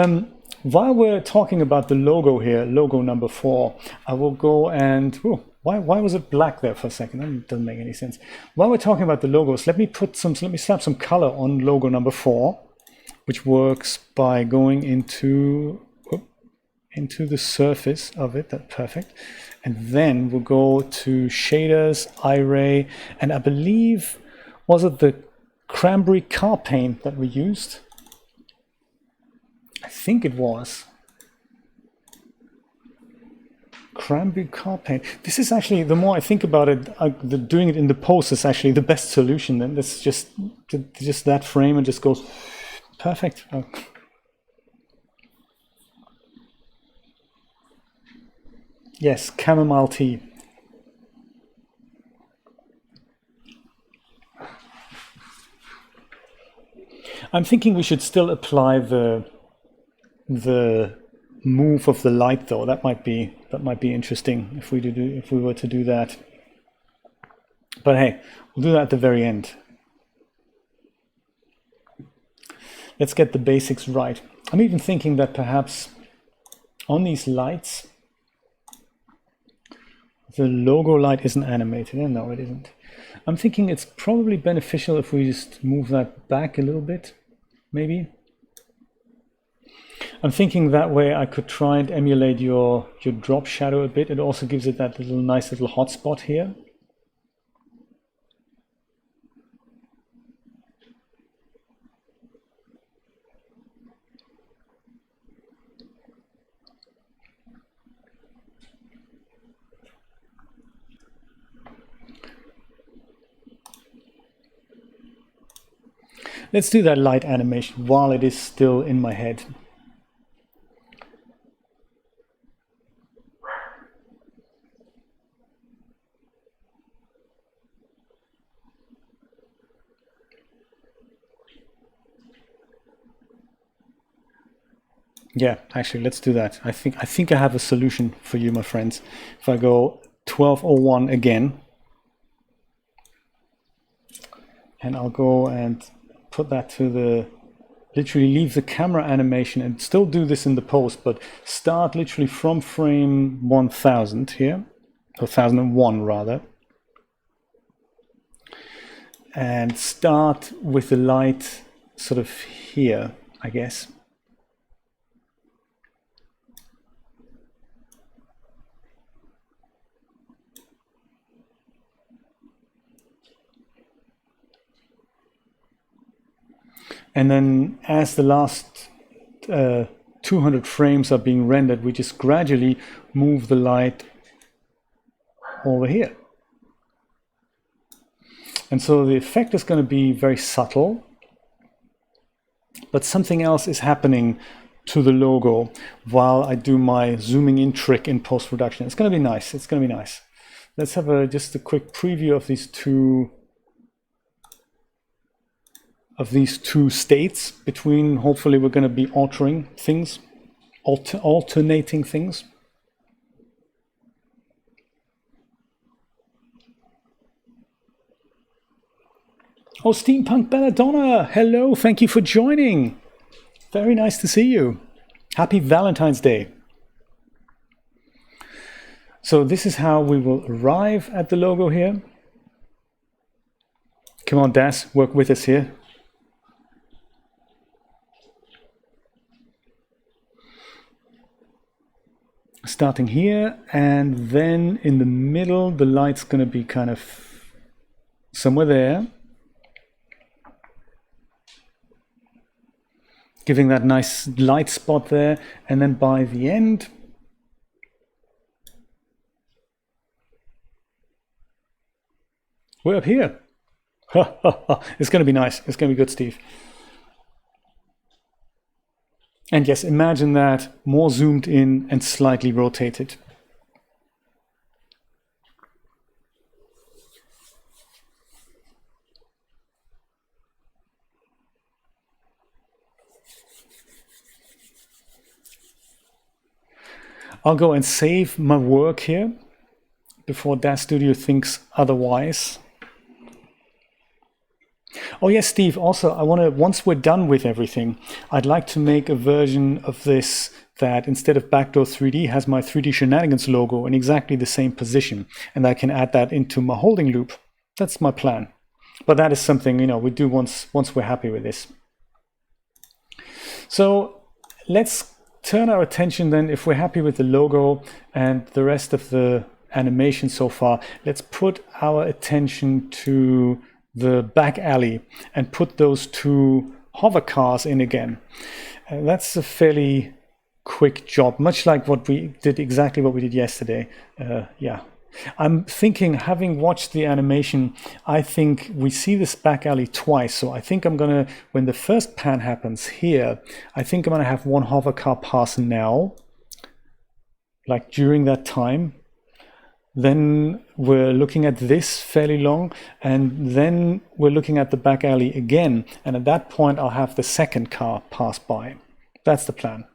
while we're talking about the logo here, logo number 4, I will go and, why was it black there for a second? That doesn't make any sense. While we're talking about the logos, let me slap some color on logo number 4, which works by going into the surface of it. That's perfect. And then we'll go to shaders, iRay, and I believe, was it the cranberry car paint that we used? I think it was. Cranberry car paint. This is actually, the more I think about it, doing it in the post is actually the best solution. Then it's just that frame and just goes perfect. Oh. Yes, chamomile tea. I'm thinking we should still apply the move of the light, though. That might be interesting if we were to do that. But hey, we'll do that at the very end. Let's get the basics right. I'm even thinking that perhaps on these lights, the logo light isn't animated. No, it isn't. I'm thinking it's probably beneficial if we just move that back a little bit, maybe. I'm thinking that way I could try and emulate your drop shadow a bit. It also gives it that nice little hotspot here. Let's do that light animation while it is still in my head. Yeah, actually, let's do that. I think I have a solution for you, my friends. If I go 1201 again, and I'll go and put that to literally leave the camera animation and still do this in the post, but start literally from frame 1000 here, or 1001 rather, and start with the light sort of here, I guess. And then as the last 200 frames are being rendered, we just gradually move the light over here. And so the effect is going to be very subtle, but something else is happening to the logo while I do my zooming in trick in post-production. It's going to be nice. It's going to be nice. Let's have just a quick preview of these two states between. Hopefully we're going to be altering things, alternating things. Oh, Steampunk Belladonna, hello, thank you for joining. Very nice to see you. Happy Valentine's Day. So this is how we will arrive at the logo here. Come on, DAZ, work with us here. Starting here, and then in the middle, the light's going to be kind of somewhere there, giving that nice light spot there, and then by the end, we're up here. It's going to be nice. It's going to be good, Steve. And yes, imagine that more zoomed in and slightly rotated. I'll go and save my work here before DAZ Studio thinks otherwise. Oh yes, Steve, also I want to, once we're done with everything, I'd like to make a version of this that instead of Backdoor 3D has my 3D Shenanigans logo in exactly the same position, and I can add that into my holding loop. That's my plan. But that is something, you know, we do once we're happy with this. So let's turn our attention then, if we're happy with the logo and the rest of the animation so far, let's put our attention to the back alley and put those two hover cars in again. That's a fairly quick job, much like what we did, exactly what we did yesterday. Yeah. I'm thinking, having watched the animation, I think we see this back alley twice. So I think I'm gonna, when the first pan happens here, I think I'm gonna have one hover car pass now, like during that time. Then we're looking at this fairly long, and then we're looking at the back alley again. And at that point, I'll have the second car pass by. That's the plan.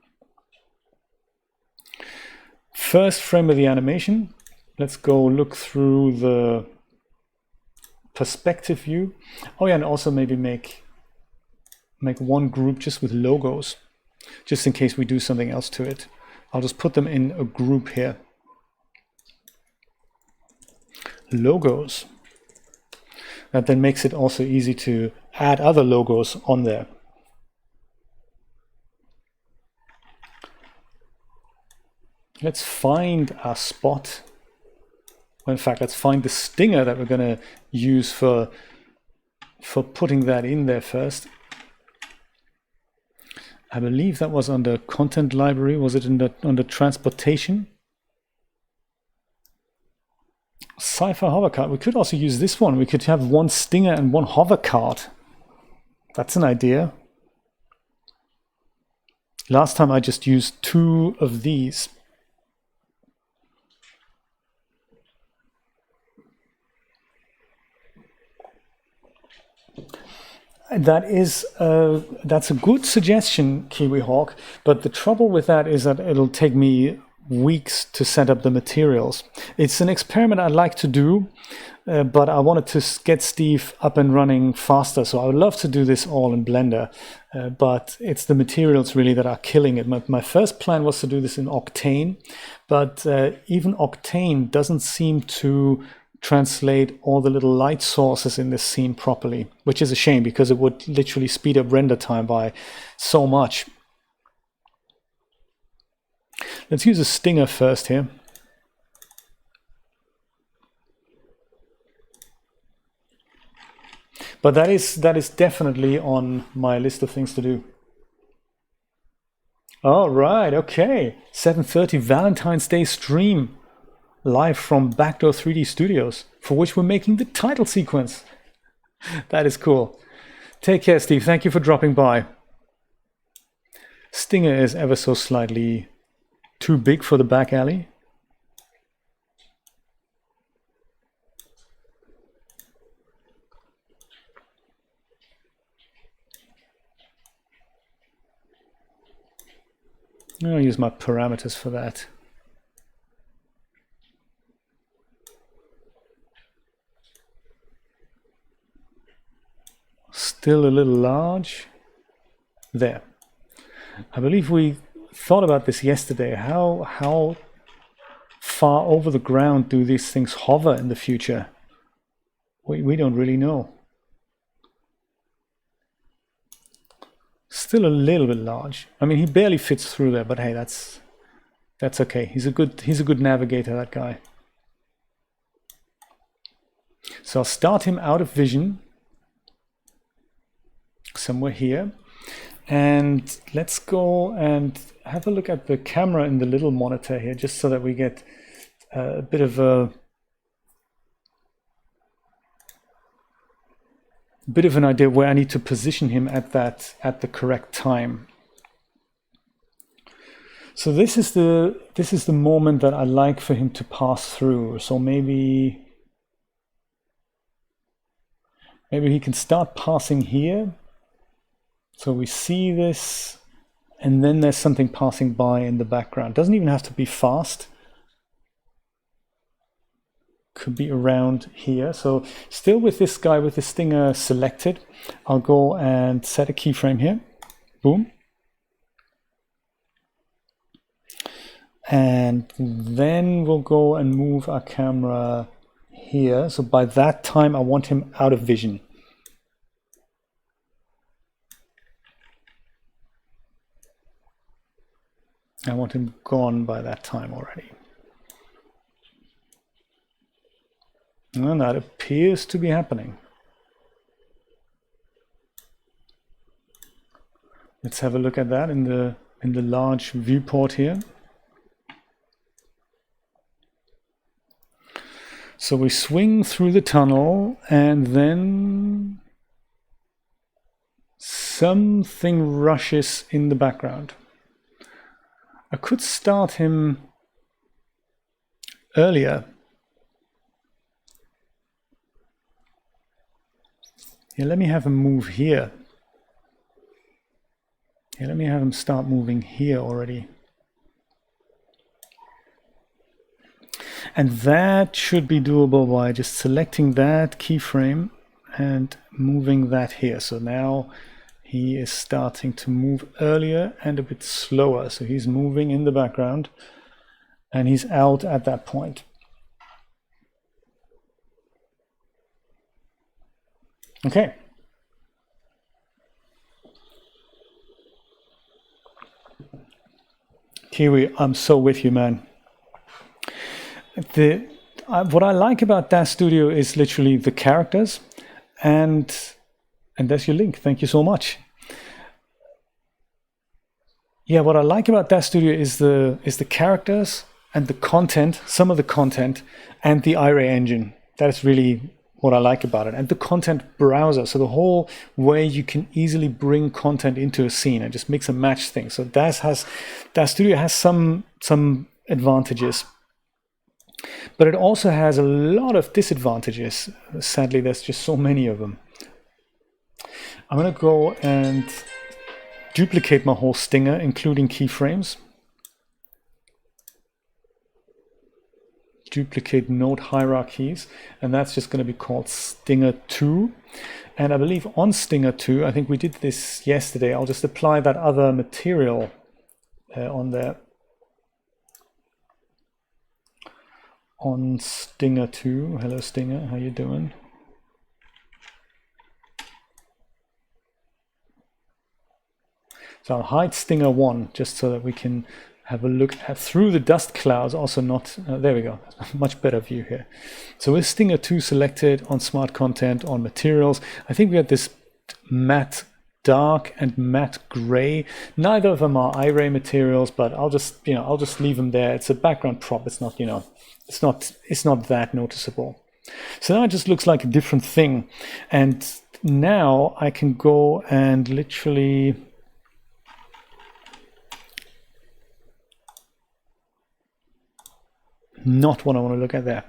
First frame of the animation. Let's go look through the perspective view. Oh yeah, and also maybe make one group just with logos, just in case we do something else to it. I'll just put them in a group here. Logos. That then makes it also easy to add other logos on there. Let's find our spot. In fact, let's find the stinger that we're going to use for putting that in there first. I believe that was under content library. Was it under transportation? Sci-fi hover cart. We could also use this one. We could have one stinger and one hover cart. That's an idea. Last time I just used 2 of these. That's a good suggestion, Kiwi Hawk, but the trouble with that is that it'll take me weeks to set up the materials. It's an experiment I like to do, but I wanted to get Steve up and running faster, so I would love to do this all in Blender, but it's the materials really that are killing it. My first plan was to do this in Octane, but even Octane doesn't seem to translate all the little light sources in this scene properly, which is a shame because it would literally speed up render time by so much. Let's use a stinger first here. But that is definitely on my list of things to do. All right, okay. 7:30 Valentine's Day stream. Live from Backdoor 3D Studios, for which we're making the title sequence. That is cool. Take care, Steve. Thank you for dropping by. Stinger is ever so slightly too big for the back alley. I'll use my parameters for that. Still a little large. There. I believe we thought about this yesterday. How far over the ground do these things hover in the future? We don't really know. Still a little bit large. I mean, he barely fits through there, but hey, that's okay. He's a good navigator, that guy. So I'll start him out of vision. Somewhere here, and let's go and have a look at the camera in the little monitor here, just so that we get a bit of an idea where I need to position him at the correct time. So this is the moment that I like for him to pass through. So maybe he can start passing here. So we see this, and then there's something passing by in the background. Doesn't even have to be fast. Could be around here. So still with this guy with the stinger selected, I'll go and set a keyframe here. Boom. And then we'll go and move our camera here. So by that time, I want him out of vision. I want him gone by that time already. And that appears to be happening. Let's have a look at that in in the large viewport here. So we swing through the tunnel, and then something rushes in the background. I could start him earlier. Yeah, let me have him move here. Yeah, let me have him start moving here already. And that should be doable by just selecting that keyframe and moving that here. So now he is starting to move earlier and a bit slower. So he's moving in the background and he's out at that point. Okay. Kiwi, I'm so with you, man. What I like about DAZ Studio is literally the characters, and there's your link. Thank you so much. Yeah, what I like about DAZ Studio is the characters and the content, some of the content, and the iRay engine. That is really what I like about it, and the content browser. So the whole way you can easily bring content into a scene and just mix and match things. So DAZ Studio has some advantages. But it also has a lot of disadvantages. Sadly, there's just so many of them. I'm going to go and duplicate my whole stinger, including keyframes. Duplicate node hierarchies, and that's just going to be called Stinger 2. And I believe on Stinger 2, I think we did this yesterday, I'll just apply that other material on there. On Stinger 2. Hello Stinger, how you doing? So I'll hide Stinger 1 just so that we can have a look at through the dust clouds. Also not, there we go, much better view here. So with Stinger 2 selected on Smart Content, on Materials, I think we had this matte dark and matte gray. Neither of them are iRay materials, but I'll just leave them there. It's a background prop. It's not, it's not that noticeable. So now it just looks like a different thing. And now I can go and literally not what I want to look at there.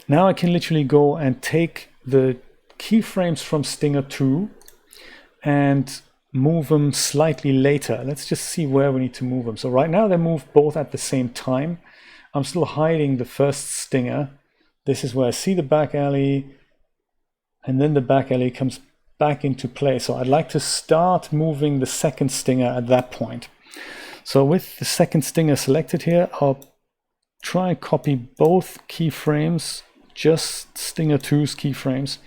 Now I can literally go and take the keyframes from Stinger 2 and move them slightly later. Let's just see where we need to move them. So right now they move both at the same time. I'm still hiding the first stinger. This is where I see the back alley, and then the back alley comes back into play. So I'd like to start moving the second stinger at that point. So with the second stinger selected here, I'll try and copy both keyframes, just Stinger 2's keyframes,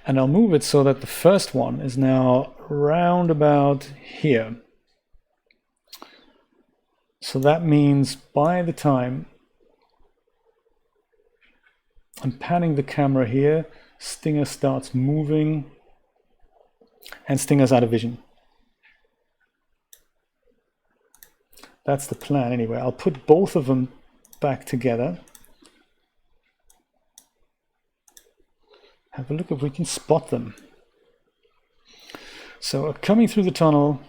and I'll move it so that the first one is now round about here. So that means by the time I'm panning the camera here, Stinger starts moving and Stinger's out of vision. That's the plan anyway. I'll put both of them back together. Have a look if we can spot them. So coming through the tunnel,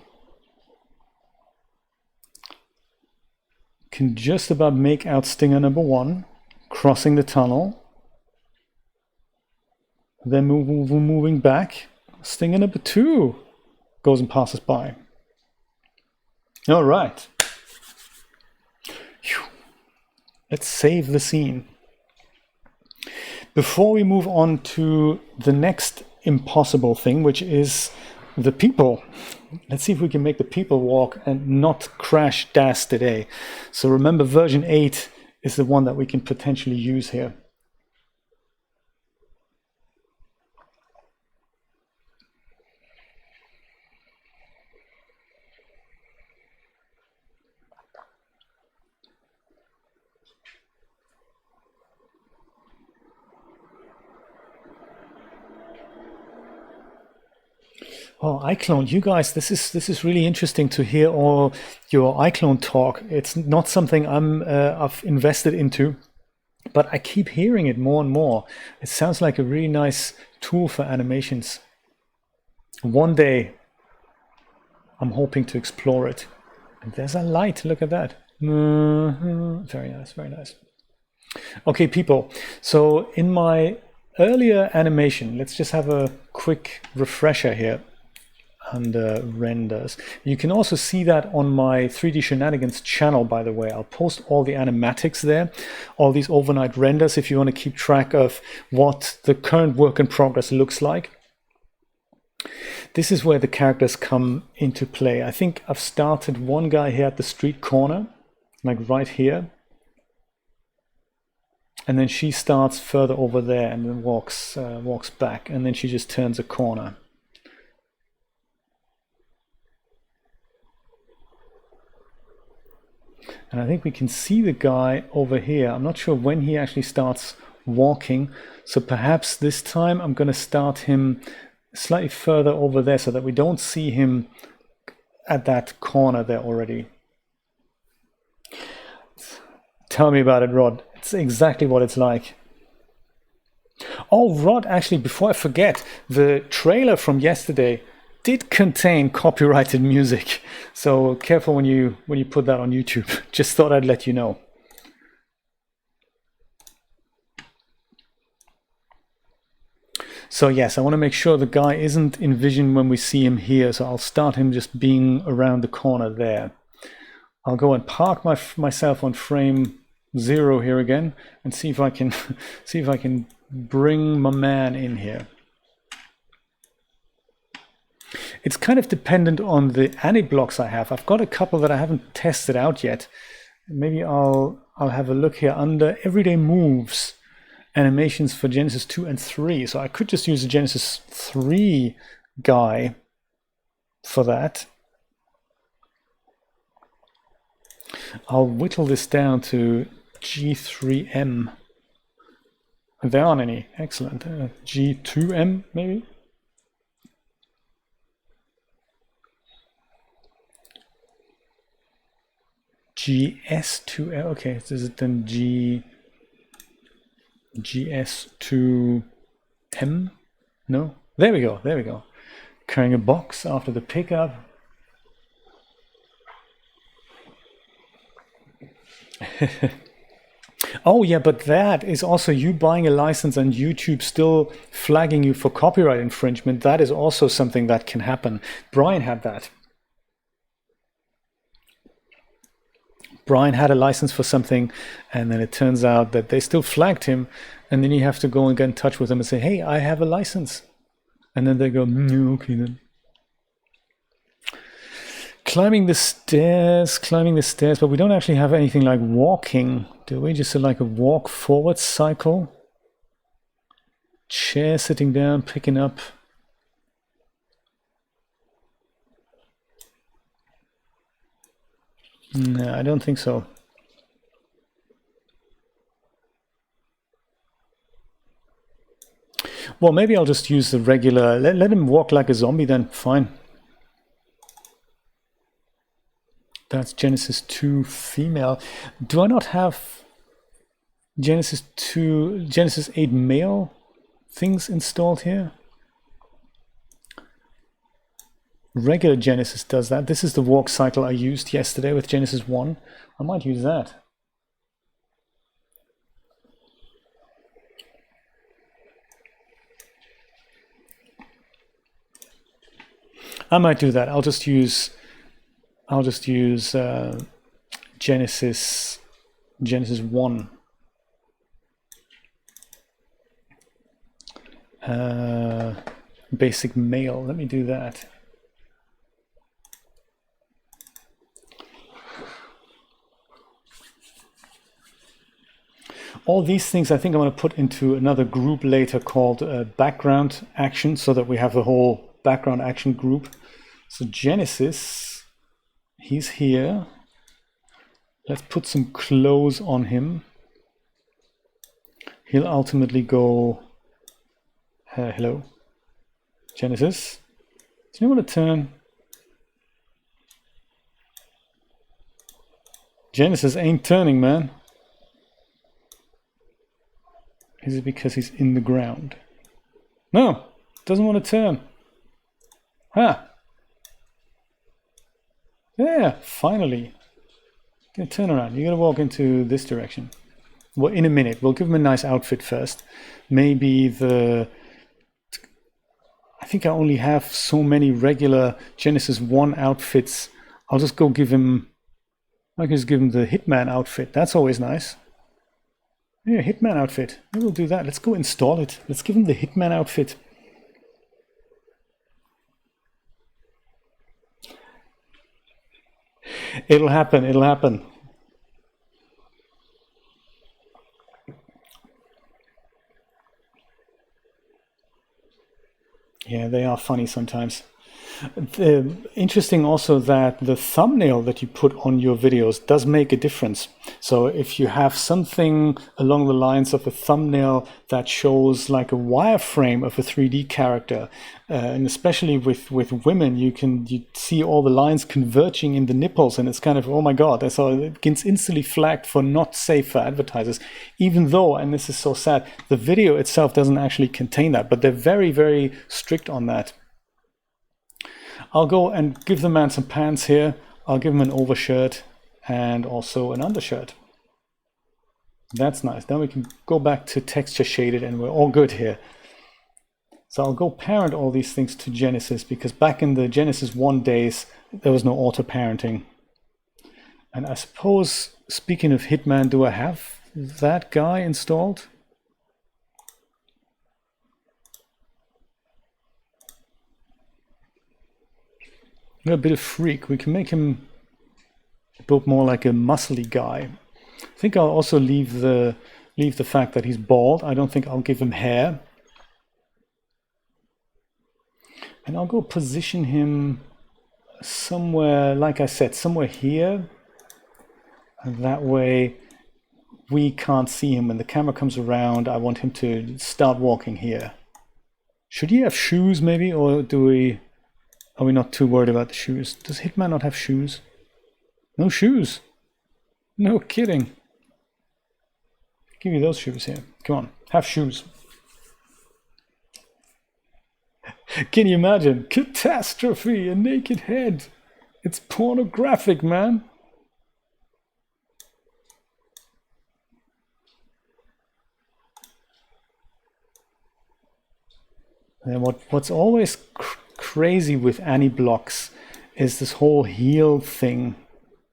can just about make out stinger number 1, crossing the tunnel, then moving back. Stinger number 2 goes and passes by. All right. Whew. Let's save the scene. Before we move on to the next impossible thing, which is the people. Let's see if we can make the people walk and not crash DAZ today. So remember, version 8 is the one that we can potentially use here. Oh, iClone, you guys, this is really interesting to hear all your iClone talk. It's not something I've invested into, but I keep hearing it more and more. It sounds like a really nice tool for animations. One day, I'm hoping to explore it. And there's a light. Look at that. Very nice, very nice. Okay, people. So in my earlier animation, let's just have a quick refresher here under renders. You can also see that on my 3D Shenanigans channel, by the way. I'll post all the animatics there, all these overnight renders if you want to keep track of what the current work in progress looks like. This is where the characters come into play. I think I've started one guy here at the street corner, like right here. And then she starts further over there and then walks back, and then she just turns a corner. And I think we can see the guy over here. I'm not sure when he actually starts walking. So perhaps this time I'm going to start him slightly further over there so that we don't see him at that corner there already. Tell me about it, Rod. It's exactly what it's like. Oh, Rod, actually, before I forget, the trailer from yesterday did contain copyrighted music, so careful when you put that on YouTube. Just thought I'd let you know. So yes, I want to make sure the guy isn't envisioned when we see him here, so I'll start him just being around the corner there. I'll go and park myself on frame 0 here again and see if I can bring my man in here. It's kind of dependent on the ani-blocks I have. I've got a couple that I haven't tested out yet. Maybe I'll have a look here under everyday moves, animations for Genesis 2 and 3. So I could just use a Genesis 3 guy for that. I'll whittle this down to G3M. There aren't any. Excellent. G2M maybe? GS2M. Okay, so is it then GS2M? No? There we go. There we go. Carrying a box after the pickup. Oh yeah, but that is also you buying a license and YouTube still flagging you for copyright infringement. That is also something that can happen. Brian had that. Brian had a license for something, and then it turns out that they still flagged him, and then you have to go and get in touch with them and say, hey, I have a license. And then they go, okay then. Climbing the stairs, but we don't actually have anything like walking, do we? Just like a walk forward cycle. Chair sitting down, picking up. No, I don't think so. Well, maybe I'll just use the regular, let him walk like a zombie then, fine. That's Genesis 2 female. Do I not have Genesis 8 male things installed here? Regular Genesis does that. This is the walk cycle I used yesterday with Genesis 1. I might use that. I might do that. I'll just use Genesis 1. Basic male. Let me do that. All these things I think I'm going to put into another group later called background action, so that we have the whole background action group. So Genesis, he's here. Let's put some clothes on him. He'll ultimately go, hello, Genesis. Do you want to turn? Genesis ain't turning, man. Is it because he's in the ground? No, doesn't want to turn. Huh. Yeah, finally. Gonna turn around. You're gonna walk into this direction. Well, in a minute. We'll give him a nice outfit first. Maybe the... I think I only have so many regular Genesis 1 outfits. I'll just go give him... I can just give him the Hitman outfit. That's always nice. Yeah, Hitman outfit. Maybe we'll do that. Let's go install it. Let's give him the Hitman outfit. It'll happen. It'll happen. Yeah, they are funny sometimes. Interesting also that the thumbnail that you put on your videos does make a difference. So if you have something along the lines of a thumbnail that shows like a wireframe of a 3D character, and especially with women, you see all the lines converging in the nipples, and it's kind of, oh my god. So it gets instantly flagged for not safe for advertisers, even though, and this is so sad, the video itself doesn't actually contain that, but they're very, very strict on that. I'll go and give the man some pants here. I'll give him an overshirt and also an undershirt. That's nice. Then we can go back to texture shaded and we're all good here. So I'll go parent all these things to Genesis, because back in the Genesis 1 days, there was no auto parenting. And I suppose, speaking of Hitman, do I have that guy installed? A bit of freak. We can make him build more like a muscly guy. I think I'll also leave the fact that he's bald. I don't think I'll give him hair. And I'll go position him somewhere, like I said, somewhere here. And that way we can't see him. When the camera comes around, I want him to start walking here. Should he have shoes maybe, or are we not too worried about the shoes? Does Hitman not have shoes? No shoes. No kidding. Give me those shoes here. Come on, have shoes. Can you imagine? Catastrophe, a naked head. It's pornographic, man. And what's always crazy with Annie blocks is this whole heel thing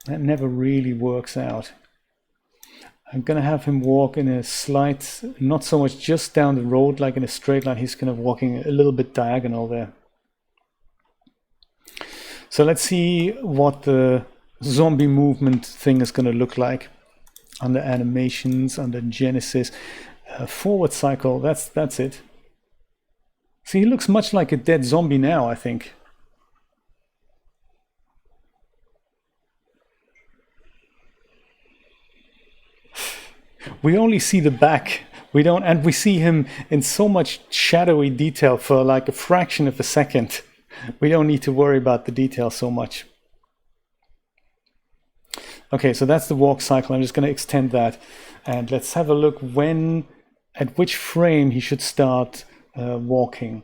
that never really works out. I'm gonna have him walk in a slight, not so much just down the road like in a straight line, he's kind of walking a little bit diagonal there. So let's see what the zombie movement thing is gonna look like under animations, under Genesis. Forward cycle, that's it. See, he looks much like a dead zombie now, I think. We only see the back. We don't, and we see him in so much shadowy detail for like a fraction of a second. We don't need to worry about the detail so much. Okay, so that's the walk cycle. I'm just going to extend that. And let's have a look at which frame he should start walking.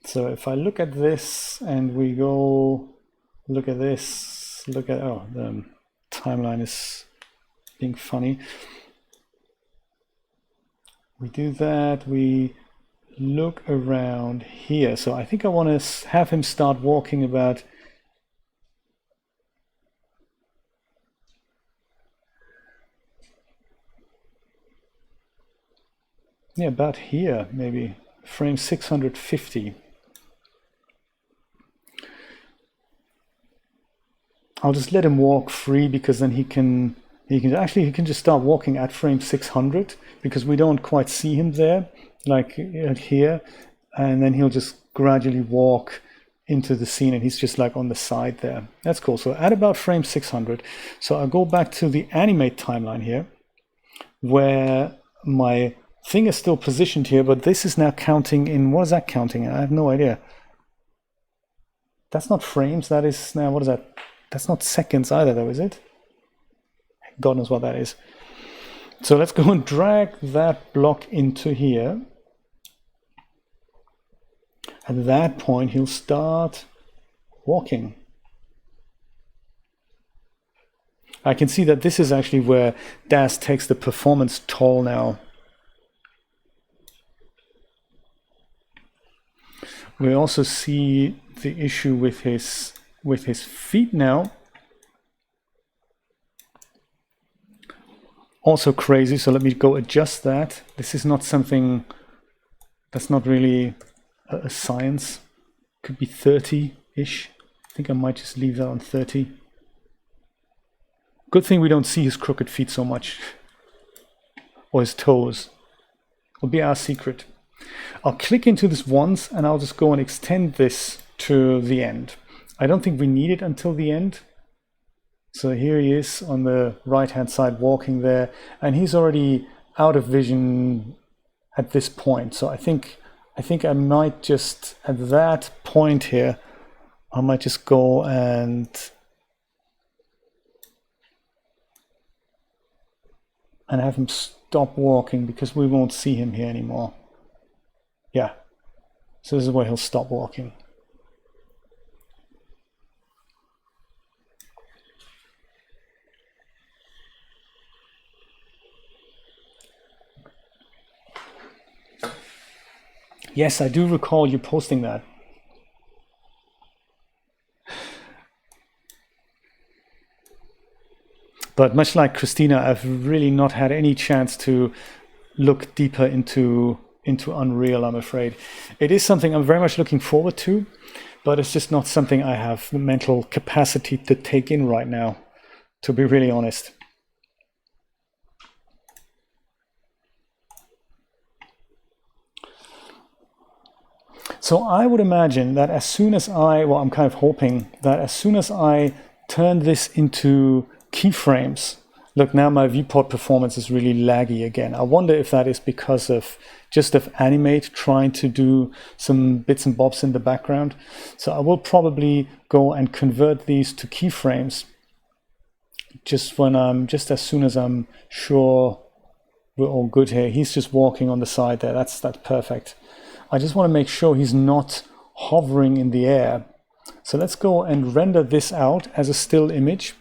So if I look at this and we go look at this, oh, the timeline is being funny. We do that, we look around here. So I think I want to have him start walking about about here, maybe frame 650. I'll just let him walk free, because then he can just start walking at frame 600, because we don't quite see him there, like here, and then he'll just gradually walk into the scene, and he's just like on the side there. That's cool. So at about frame 600, so I'll go back to the animate timeline here, where my thing is still positioned here, but this is now counting in, what is that counting? I have no idea. That's not frames, that is, now what is that? That's not seconds either though, is it? God knows what that is. So let's go and drag that block into here. At that point, he'll start walking. I can see that this is actually where DAZ takes the performance toll now. We also see the issue with his feet now. Also crazy, so let me go adjust that. This is not something that's not really a science. Could be 30-ish. I think I might just leave that on 30. Good thing we don't see his crooked feet so much. Or his toes. Will be our secret. I'll click into this once and I'll just go and extend this to the end. I don't think we need it until the end. So here he is on the right hand side walking there, and he's already out of vision at this point. So I think I might just, at that point here, I might just go and have him stop walking, because we won't see him here anymore. Yeah, so this is where he'll stop walking. Yes, I do recall you posting that. But much like Christina, I've really not had any chance to look deeper into Unreal, I'm afraid. It is something I'm very much looking forward to, but it's just not something I have the mental capacity to take in right now, to be really honest. So I would imagine that as soon as I'm kind of hoping that as soon as I turn this into keyframes, look, now my viewport performance is really laggy again. I wonder if that is because of Animate trying to do some bits and bobs in the background. So I will probably go and convert these to keyframes just as soon as I'm sure we're all good here. He's just walking on the side there. That's perfect. I just want to make sure he's not hovering in the air. So let's go and render this out as a still image.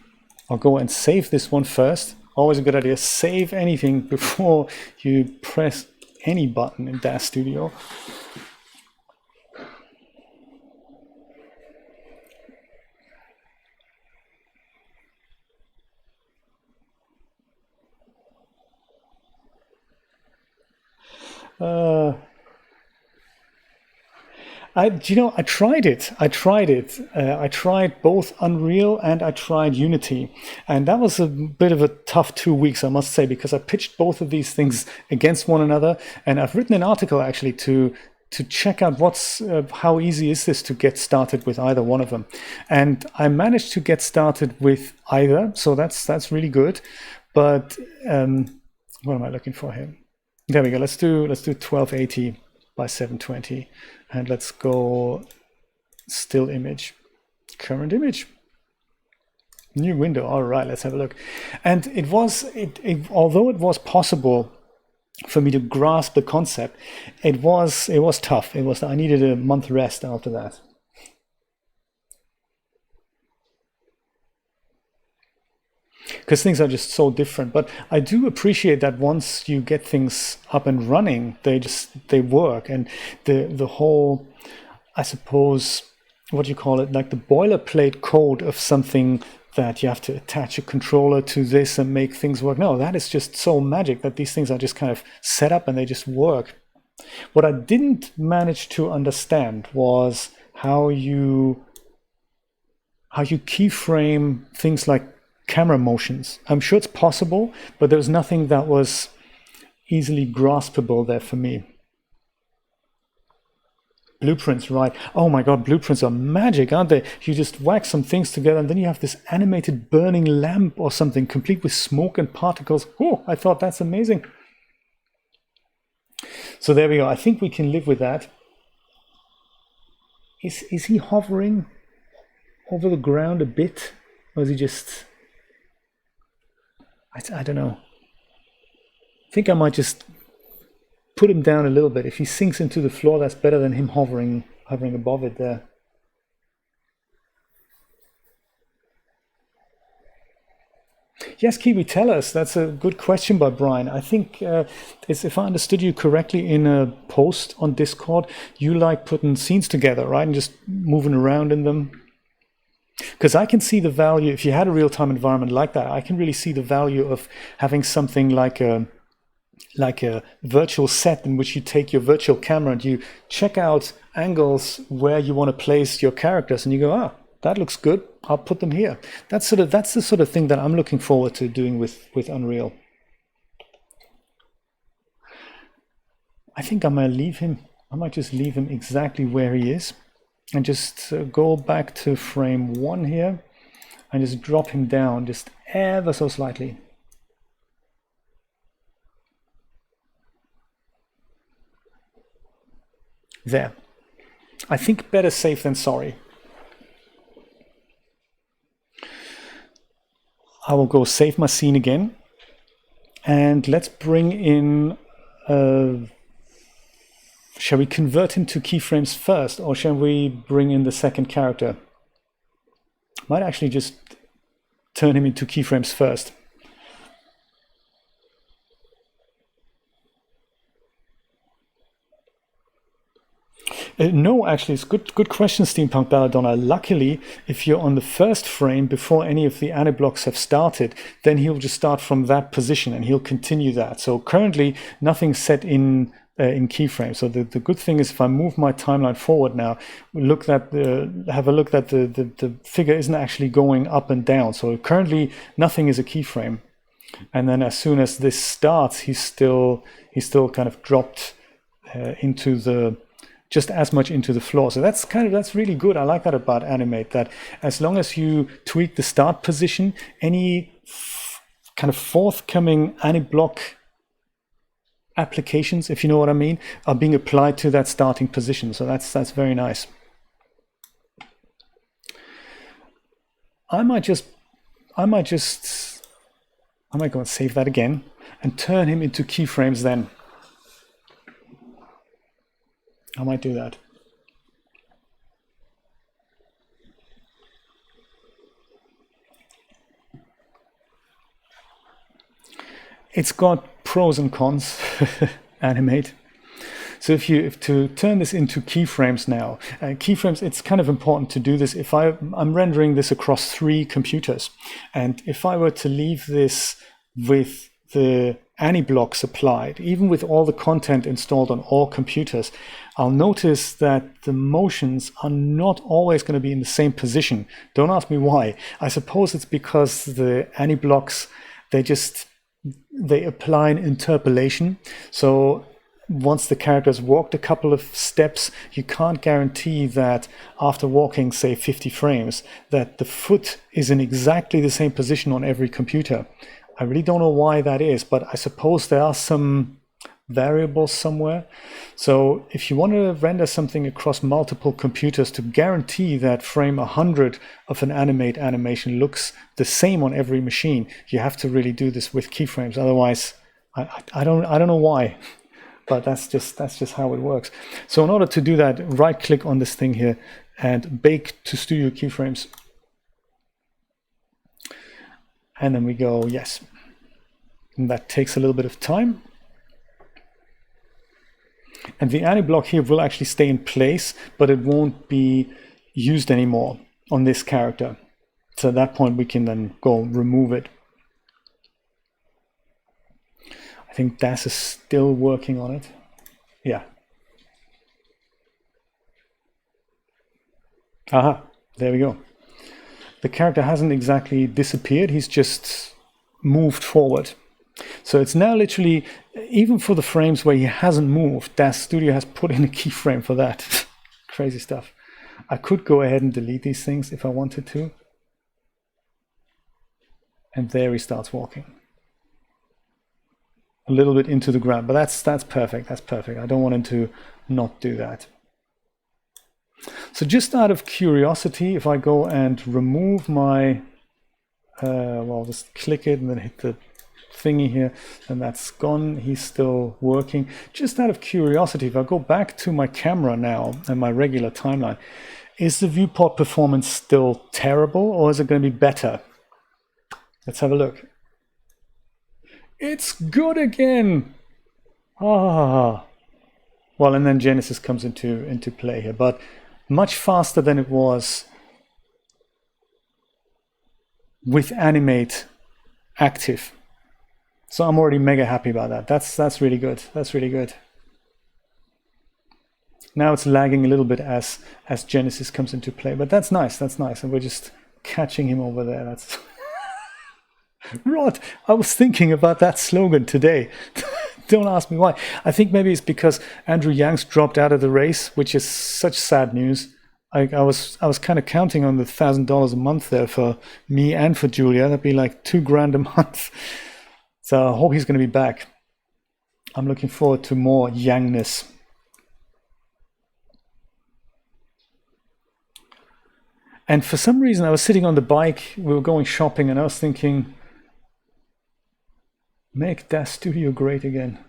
I'll go and save this one first. Always a good idea. Save anything before you press any button in DAZ Studio. I tried it. I tried both Unreal and I tried Unity. And that was a bit of a tough 2 weeks, I must say, because I pitched both of these things against one another. And I've written an article actually to check out how easy is this to get started with either one of them. And I managed to get started with either. So that's really good. But what am I looking for here? There we go. Let's do 1280 by 720. And let's go still image, current image, new window. All right, let's have a look. And although it was possible for me to grasp the concept, it was tough. I needed a month rest after that. Because things are just so different. But I do appreciate that once you get things up and running, they work. And the whole, I suppose, what do you call it, like the boilerplate code of something that you have to attach a controller to this and make things work. No, that is just so magic that these things are just kind of set up and they just work. What I didn't manage to understand was how you keyframe things like camera motions. I'm sure it's possible, but there was nothing that was easily graspable there for me. Blueprints, right? Oh my God, blueprints are magic, aren't they? You just whack some things together and then you have this animated burning lamp or something, complete with smoke and particles. Oh, I thought that's amazing. So there we go. I think we can live with that. Is he hovering? over the ground a bit? Or is he just... I don't know. I think I might just put him down a little bit. If he sinks into the floor, that's better than him hovering above it there. Yes, Kiwi, tell us. That's a good question by Brian. I think, if I understood you correctly in a post on Discord, you like putting scenes together, right? And just moving around in them. Because I can see the value, if you had a real-time environment like that, I can really see the value of having something like a virtual set in which you take your virtual camera and you check out angles where you want to place your characters, and you go, that looks good, I'll put them here. That's the sort of thing that I'm looking forward to doing with Unreal. I think I might just leave him exactly where he is, and just go back to frame 1 here and just drop him down just ever so slightly. There. I think better safe than sorry. I will go save my scene again, and let's bring in, shall we convert him to keyframes first, or shall we bring in the second character? Might actually just turn him into keyframes first. No, actually, it's good question, Steampunk Belladonna. Luckily, if you're on the first frame before any of the aniblocks have started, then he'll just start from that position and he'll continue that. So currently, nothing's set in keyframe. So the good thing is, if I move my timeline forward now, have a look that the figure isn't actually going up and down. So currently, nothing is a keyframe. And then as soon as this starts, he's still kind of dropped into the... just as much into the floor. So that's really good. I like that about Animate, that as long as you tweak the start position, any kind of forthcoming Aniblock applications, if you know what I mean, are being applied to that starting position. So that's very nice. I might go and save that again and turn him into keyframes then. I might do that. It's got pros and cons, Animate. So if to turn this into keyframes now, keyframes, it's kind of important to do this. If I'm rendering this across 3 computers, and if I were to leave this with the Aniblocks applied, even with all the content installed on all computers, I'll notice that the motions are not always going to be in the same position. Don't ask me why. I suppose it's because the Aniblocks, they apply an interpolation. So once the character's walked a couple of steps, you can't guarantee that after walking, say, 50 frames, that the foot is in exactly the same position on every computer. I really don't know why that is, but I suppose there are some variables somewhere. So if you want to render something across multiple computers to guarantee that frame 100 of an Animate animation looks the same on every machine, you have to really do this with keyframes. Otherwise, I don't know why, but that's just how it works. So in order to do that, right click on this thing here and bake to Studio Keyframes. And then we go yes. And that takes a little bit of time. And the Aniblock here will actually stay in place, but it won't be used anymore on this character. So at that point, we can then go remove it. I think DAZ is still working on it. Yeah. Aha, there we go. The character hasn't exactly disappeared, he's just moved forward. So it's now literally, even for the frames where he hasn't moved, DAZ Studio has put in a keyframe for that. Crazy stuff. I could go ahead and delete these things if I wanted to. And there he starts walking. A little bit into the ground, but that's perfect. That's perfect. I don't want him to not do that. So just out of curiosity, if I go and remove my, well, just click it and then hit the thingy here, and that's gone. He's still working. Just out of curiosity, if I go back to my camera now and my regular timeline, is the viewport performance still terrible, or is it going to be better? Let's have a look. It's good again. Ah, well, and then Genesis comes into play here, but much faster than it was with Animate active. So I'm already mega happy about that. That's really good. That's really good. Now it's lagging a little bit as Genesis comes into play, but that's nice. That's nice, and we're just catching him over there. That's Rod. I was thinking about that slogan today. Don't ask me why. I think maybe it's because Andrew Yang's dropped out of the race, which is such sad news. I was kind of counting on the $1,000 a month there for me and for Julia. That'd be like $2,000 a month. So I hope he's going to be back. I'm looking forward to more Yangness. And for some reason, I was sitting on the bike. We were going shopping, and I was thinking, make DAZ Studio great again.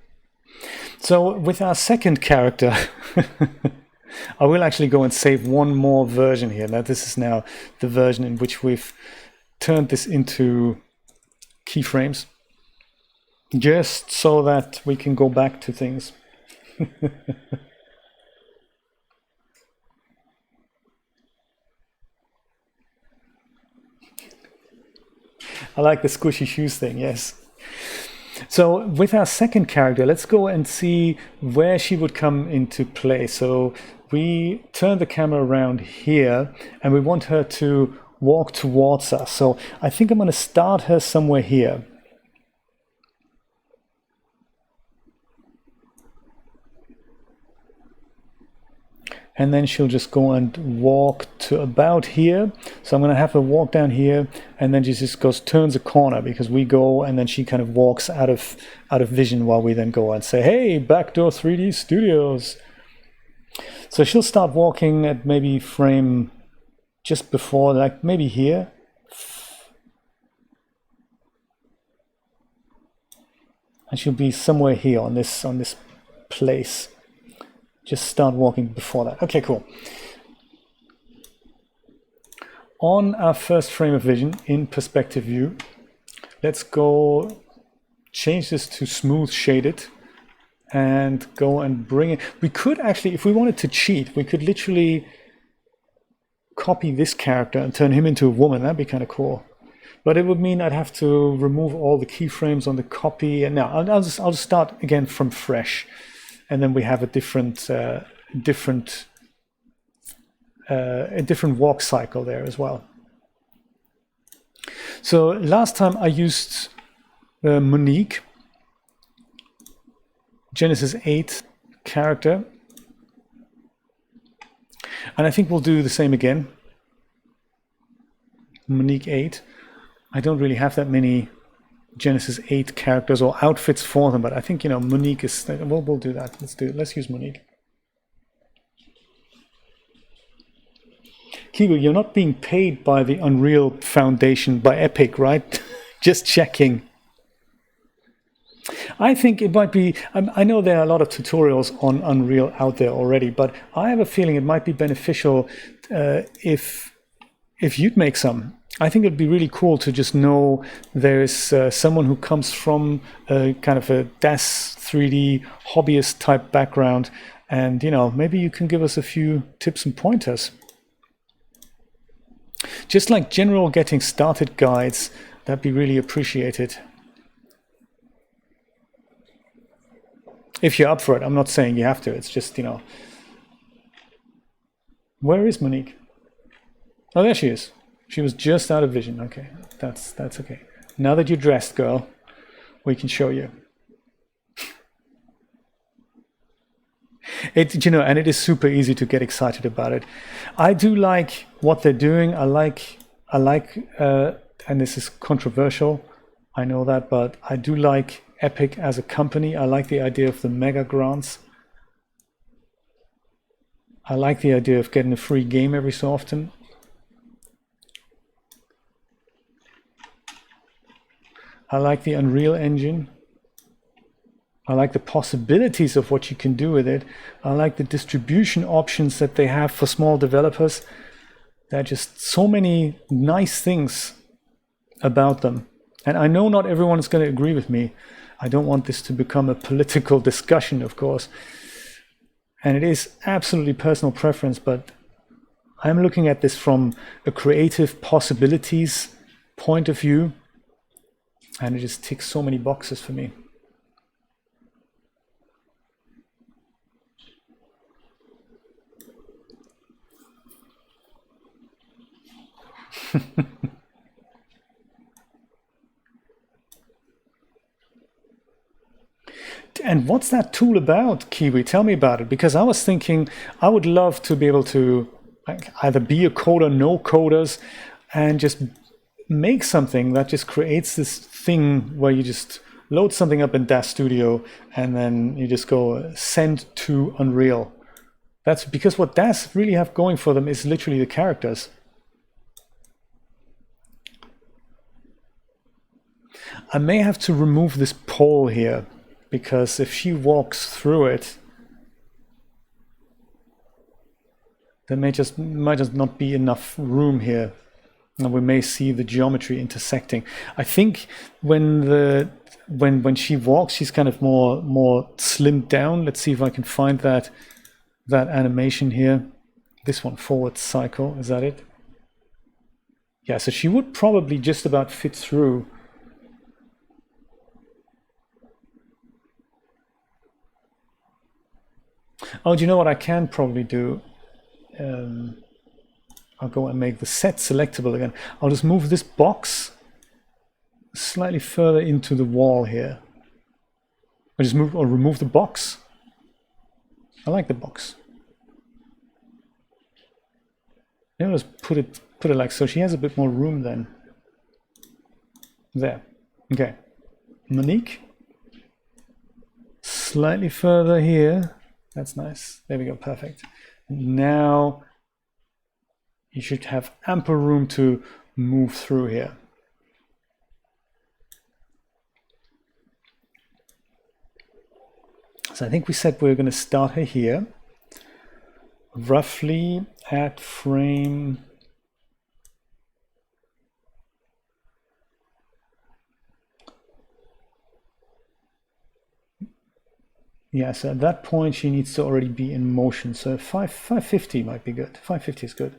So with our second character, I will actually go and save one more version here. Now this is now the version in which we've turned this into keyframes, just so that we can go back to things. I like the squishy shoes thing, yes. So with our second character, let's go and see where she would come into play. So we turn the camera around here, and we want her to walk towards us. So I think I'm going to start her somewhere here. And then she'll just go and walk to about here. So I'm going to have her walk down here, and then she just goes, turns a corner, because we go, and then she kind of walks out of vision while we then go and say, hey, Backdoor 3D Studios. So she'll start walking at maybe frame just before, like maybe here. And she'll be somewhere here on this place. Just start walking before that. Okay, cool. On our first frame of vision in perspective view, let's go change this to smooth shaded and go and bring it. We could actually, if we wanted to cheat, we could literally copy this character and turn him into a woman. That'd be kind of cool. But it would mean I'd have to remove all the keyframes on the copy. And now I'll just start again from fresh. And then we have a different walk cycle there as well. So last time I used Monique, Genesis 8 character, and I think we'll do the same again. Monique 8. I don't really have that many Genesis 8 characters or outfits for them, but I think, you know, Monique is, we'll do that. Let's use Monique. Kigo, you're not being paid by the Unreal Foundation, by Epic, right? Just checking. I think it might be, I know there are a lot of tutorials on Unreal out there already, but I have a feeling it might be beneficial if you'd make some. I think it'd be really cool to just know there's someone who comes from a kind of a DAZ 3D hobbyist type background, and, you know, maybe you can give us a few tips and pointers. Just like general getting started guides, that'd be really appreciated. If you're up for it. I'm not saying you have to, it's just, you know. Where is Monique? Oh, there she is. She was just out of vision. Okay, that's okay. Now that you're dressed, girl, we can show you. You know, and it is super easy to get excited about it. I do like what they're doing. I like, and this is controversial, I know that, but I do like Epic as a company. I like the idea of the mega grants. I like the idea of getting a free game every so often. I like the Unreal Engine. I like the possibilities of what you can do with it. I like the distribution options that they have for small developers. There are just so many nice things about them. And I know not everyone is going to agree with me. I don't want this to become a political discussion, of course. And it is absolutely personal preference, but I'm looking at this from a creative possibilities point of view. And it just ticks so many boxes for me. And what's that tool about, Kiwi? Tell me about it, because I was thinking I would love to be able to either be a coder, no coders, and just make something that just creates this thing where you just load something up in DAZ Studio and then you just go send to Unreal. That's because what DAZ really have going for them is literally the characters. I may have to remove this pole here, because if she walks through it, there might just not be enough room here, and we may see the geometry intersecting. I think when she walks, she's kind of more slimmed down. Let's see if I can find that animation here. This one, forward cycle, is that it? Yeah, so she would probably just about fit through. Oh, do you know what I can probably do? I'll go and make the set selectable again. I'll just move this box slightly further into the wall here. I just move or remove the box. I like the box. Yeah, let's put it like so. She has a bit more room then. There. Okay. Monique. Slightly further here. That's nice. There we go. Perfect. Now you should have ample room to move through here. So I think we said we're going to start her here, roughly at frame. Yeah, so at that point she needs to already be in motion. So 550 might be good. 550 is good.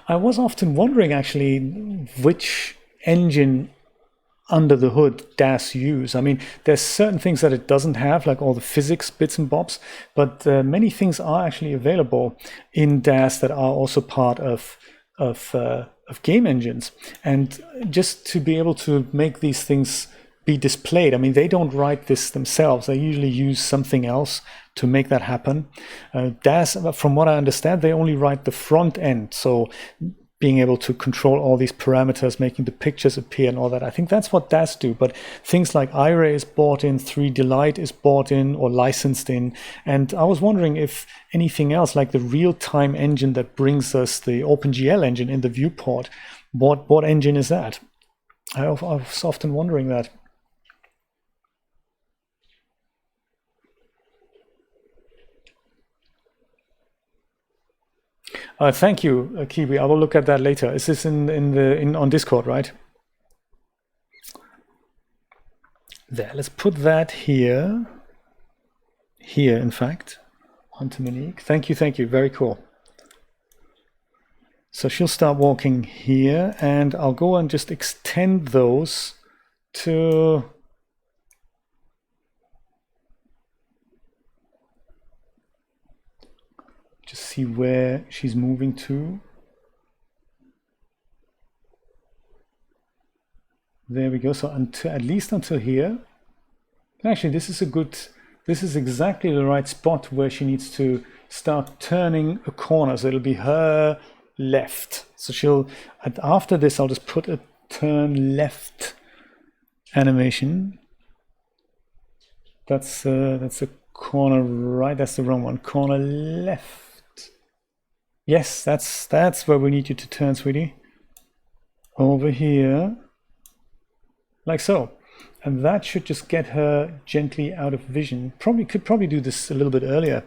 I was often wondering actually which engine under the hood DAZ use. I mean, there's certain things that it doesn't have, like all the physics bits and bobs, but many things are actually available in DAZ that are also part of game engines. And just to be able to make these things be displayed, I mean, they don't write this themselves. They usually use something else to make that happen. DAZ, from what I understand, they only write the front end. So being able to control all these parameters, making the pictures appear and all that. I think that's what DAZ do. But things like Iray is bought in, 3Delight is bought in or licensed in. And I was wondering if anything else, like the real-time engine that brings us the OpenGL engine in the viewport, what engine is that? I was often wondering that. Thank you, Kiwi. I will look at that later. Is this on Discord, right? There. Let's put that here. Here, in fact, onto Monique. Thank you. Thank you. Very cool. So she'll start walking here, and I'll go and just extend those to. Just see where she's moving to. There we go. So at least until here. Actually, this is exactly the right spot where she needs to start turning a corner. So it'll be her left. So she'll, after this, I'll just put a turn left animation. That's a corner right. That's the wrong one. Corner left. Yes, that's where we need you to turn, sweetie. Over here, like so. And that should just get her gently out of vision. Could probably do this a little bit earlier.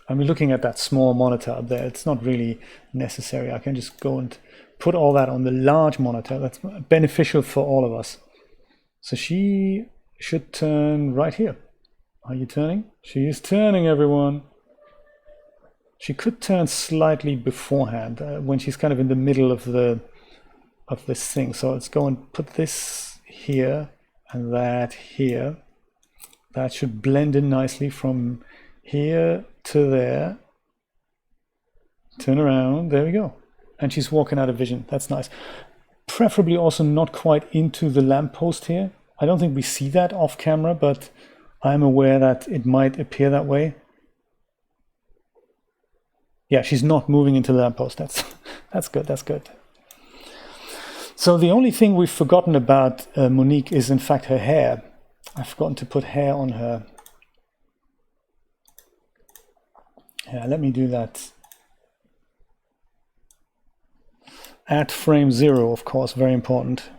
I'm looking at that small monitor up there. It's not really necessary. I can just go and put all that on the large monitor. That's beneficial for all of us. So she should turn right here. Are you turning? She is turning, everyone. She could turn slightly beforehand when she's kind of in the middle of this thing. So let's go and put this here and that here. That should blend in nicely from here to there. Turn around. There we go. And she's walking out of vision. That's nice. Preferably also not quite into the lamppost here. I don't think we see that off camera, but I'm aware that it might appear that way. Yeah, she's not moving into the lamppost. That's good. That's good. So the only thing we've forgotten about Monique is in fact her hair. I've forgotten to put hair on her. Yeah, let me do that. At frame 0, of course, very important.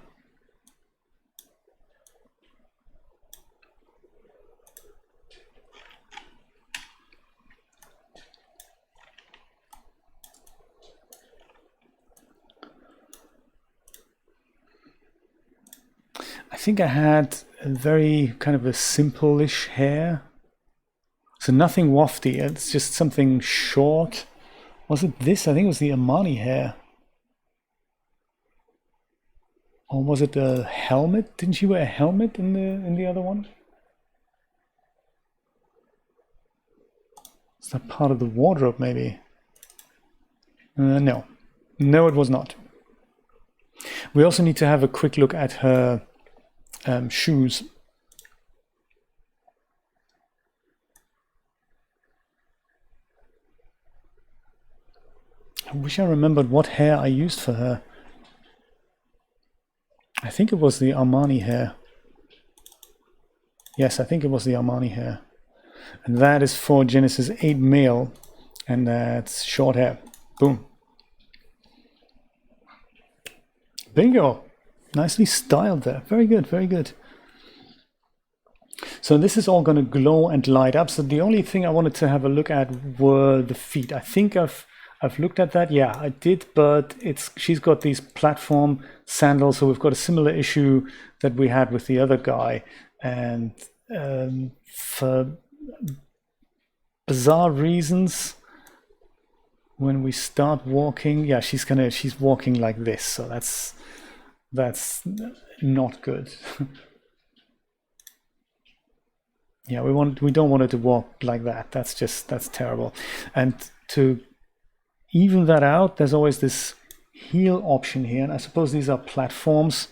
I think I had a very kind of a simple-ish hair. So nothing wafty, it's just something short. Was it this? I think it was the Armani hair. Or was it a helmet? Didn't she wear a helmet in the other one? Is that part of the wardrobe maybe? No. No, it was not. We also need to have a quick look at her shoes. I wish I remembered what hair I used for her. I think it was the Armani hair. Yes, I think it was the Armani hair. And that is for Genesis 8 male. And that's short hair. Boom. Bingo. Nicely styled there. Very good, very good. So this is all going to glow and light up. So the only thing I wanted to have a look at were the feet. I think I've looked at that. Yeah, I did, but she's got these platform sandals. So we've got a similar issue that we had with the other guy. And for bizarre reasons, when we start walking, yeah, she's walking like this. So that's not good. Yeah, we don't want her to walk like that. That's terrible. And to even that out, there's always this heel option here, and I suppose these are platforms.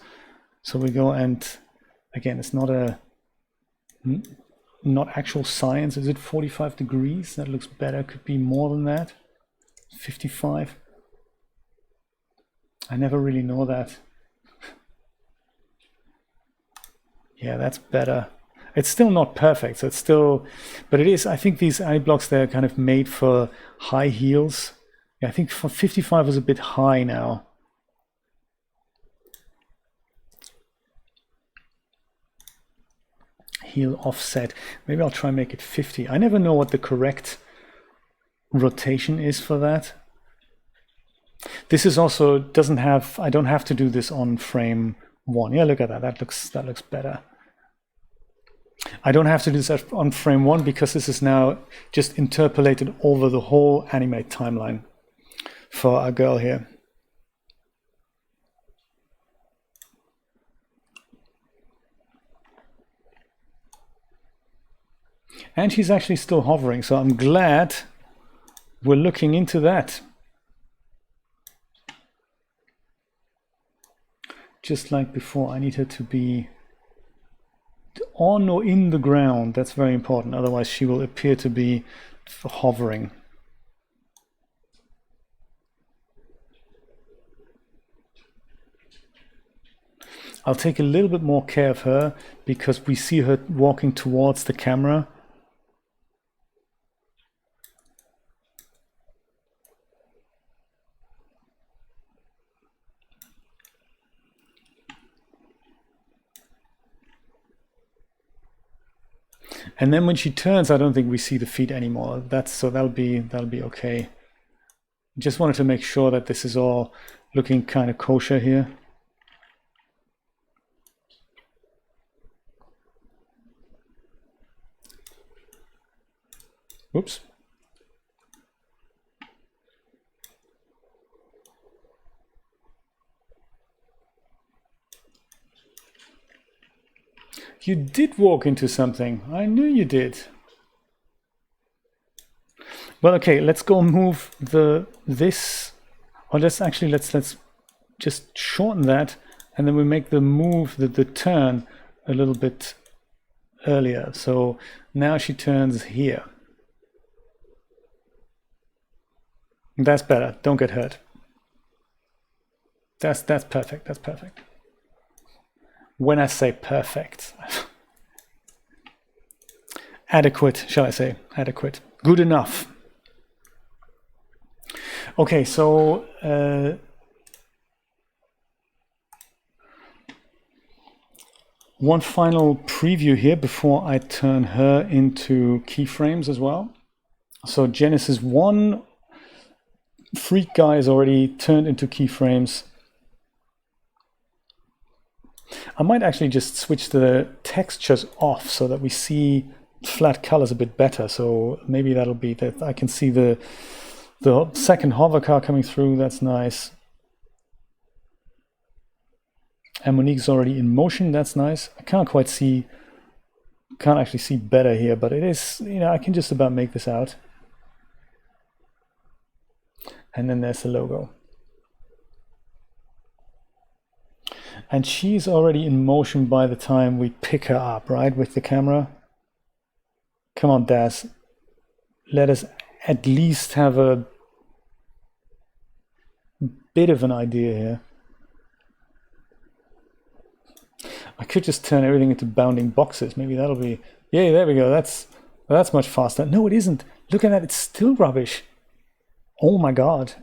So we go and again, it's not actual science. Is it 45 degrees? That looks better. Could be more than that. 55. I never really know that. Yeah, that's better. It's still not perfect, so it's still, but it is. I think these eye blocks, they're kind of made for high heels. Yeah, I think for 55 was a bit high now. Heel offset. Maybe I'll try and make it 50. I never know what the correct rotation is for that. This is also doesn't have. I don't have to do this on frame 1. Yeah, look at that. That looks better. I don't have to do this on frame 1 because this is now just interpolated over the whole animate timeline for our girl here. And she's actually still hovering, so I'm glad we're looking into that. just like before, I need her to be on or in the ground. That's very important. Otherwise, she will appear to be hovering. I'll take a little bit more care of her because we see her walking towards the camera. And then when she turns, I don't think we see the feet anymore. That'll be okay. Just wanted to make sure that this is all looking kind of kosher here. Oops. You did walk into something. I knew you did. Well, okay, let's go move this, or let's just shorten that, and then we make the move, the turn a little bit earlier. So now she turns here. That's better. Don't get hurt. That's perfect. That's perfect. When I say perfect, adequate, shall I say, adequate, good enough. Okay, so one final preview here before I turn her into keyframes as well. So Genesis 1 Freak Guy is already turned into keyframes. I might actually just switch the textures off so that we see flat colors a bit better. So maybe that'll be that I can see the second hover car coming through. That's nice. And Monique's already in motion. That's nice. I can't actually see better here, but it is, I can just about make this out. And then there's the logo. And she's already in motion by the time we pick her up, right, with the camera. Come on, DAZ. Let us at least have a bit of an idea here. I could just turn everything into bounding boxes. Maybe that'll be... Yeah, there we go. That's much faster. No, it isn't. Look at that. It's still rubbish. Oh my God.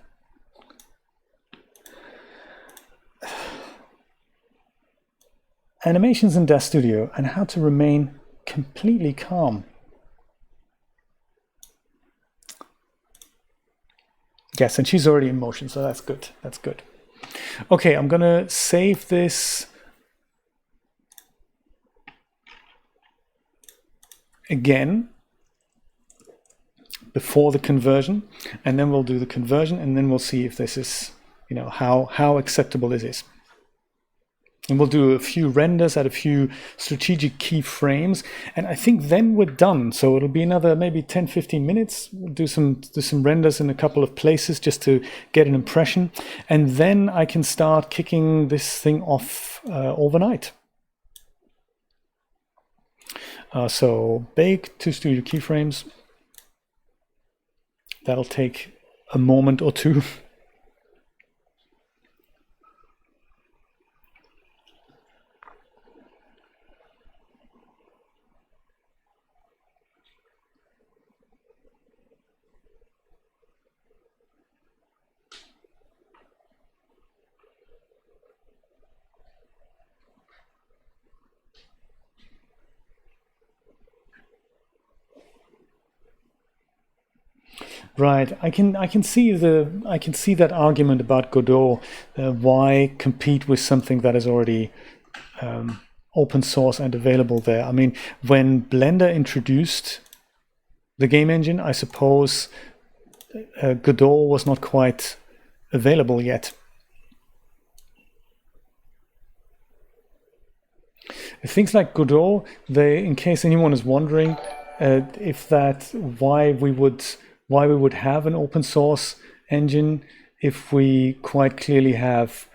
Animations in DAZ Studio and how to remain completely calm. Yes, and she's already in motion, so that's good. That's good. Okay, I'm gonna save this again before the conversion, and then we'll do the conversion, and then we'll see if this is, how acceptable this is. And we'll do a few renders at a few strategic keyframes, and I think then we're done. So it'll be another maybe 10-15 minutes. We'll do some renders in a couple of places just to get an impression, and then I can start kicking this thing off overnight. So bake 2 studio keyframes. That'll take a moment or two. Right, I can see that argument about Godot. Why compete with something that is already open source and available there? I mean, when Blender introduced the game engine, I suppose Godot was not quite available yet. Things like Godot, in case anyone is wondering, why we would have an open source engine if we quite clearly have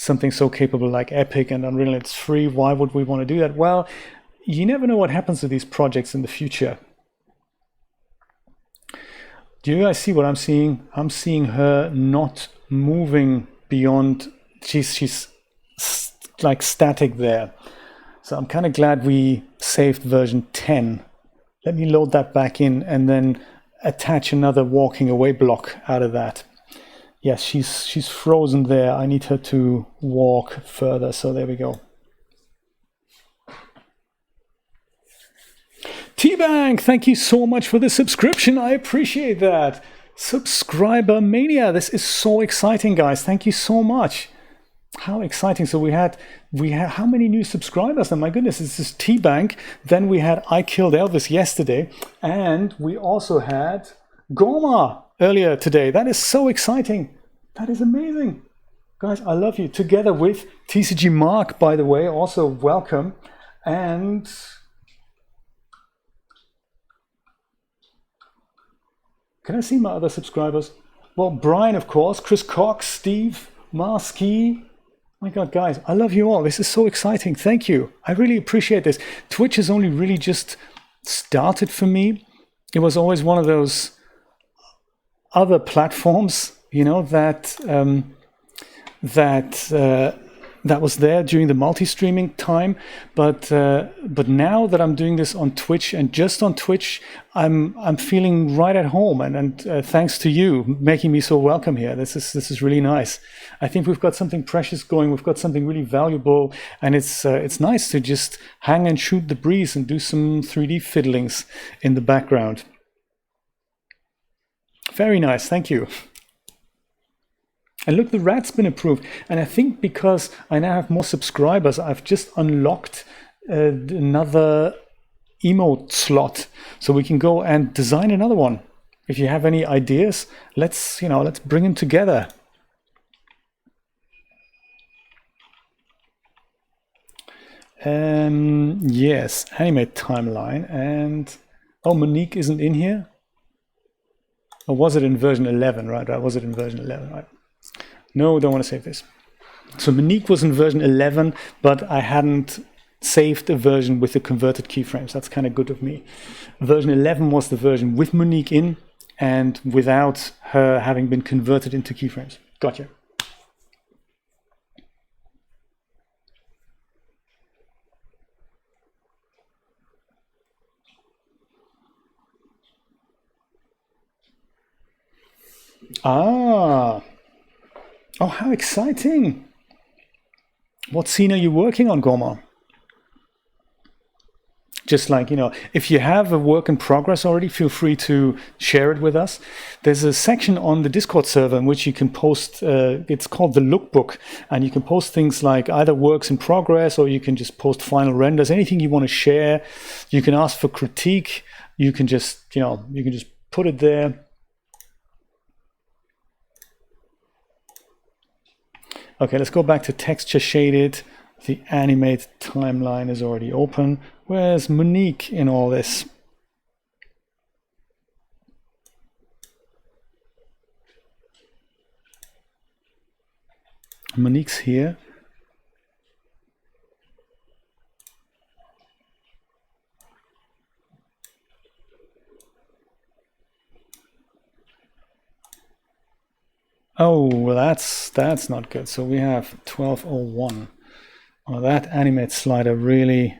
something so capable like Epic and Unreal. It's free. Why would we want to do that? Well, you never know what happens to these projects in the future. Do you guys see what I'm seeing? I'm seeing her not moving beyond. She's like static there. So I'm kind of glad we saved version 10. Let me load that back in and then attach another walking away block out of that. Yes, she's frozen there. I need her to walk further. So there we go. T-Bank, thank you so much for the subscription. I appreciate that. Subscriber Mania. This is so exciting, guys. Thank you so much. How exciting. So we had how many new subscribers? Oh my goodness, this is T-Bank. Then we had I Killed Elvis yesterday. And we also had Goma earlier today. That is so exciting. That is amazing. Guys, I love you. Together with TCG Mark, by the way, also welcome. And can I see my other subscribers? Well, Brian, of course, Chris Cox, Steve, Marsky. My God, guys, I love you all. This is so exciting. Thank you. I really appreciate this. Twitch has only really just started for me. It was always one of those other platforms, you know, that was there during the multi-streaming time, but now that I'm doing this on Twitch and just on Twitch, I'm feeling right at home, and thanks to you making me so welcome here. This is really nice. I think we've got something precious going. We've got something really valuable, and it's nice to just hang and shoot the breeze and do some 3D fiddlings in the background. Very nice. Thank you. And look, the rat's been approved. And I think because I now have more subscribers, I've just unlocked another emote slot. So we can go and design another one. If you have any ideas, let's bring them together. Yes, animate timeline. And oh, Monique isn't in here. Or was it in version 11, right? Was it in version 11, right? No, don't want to save this. So Monique was in version 11, but I hadn't saved a version with the converted keyframes. That's kind of good of me. Version 11 was the version with Monique in and without her having been converted into keyframes. Gotcha. Ah. Oh, how exciting. What scene are you working on, Goma? Just like, if you have a work in progress already, feel free to share it with us. There's a section on the Discord server in which you can post, it's called the lookbook, and you can post things like either works in progress, or you can just post final renders, anything you want to share. You can ask for critique. You can just, put it there. Okay, let's go back to texture shaded. The animate timeline is already open. Where's Monique in all this? Monique's here. Oh, well, that's not good. So we have 1201. Well, that animate slider really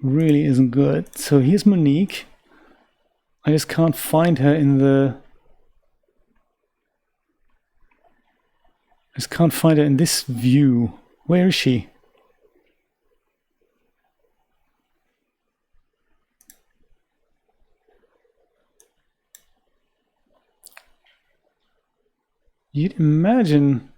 isn't good. So here's Monique. I just can't find her in the... I just can't find her in this view. Where is she? You'd imagine...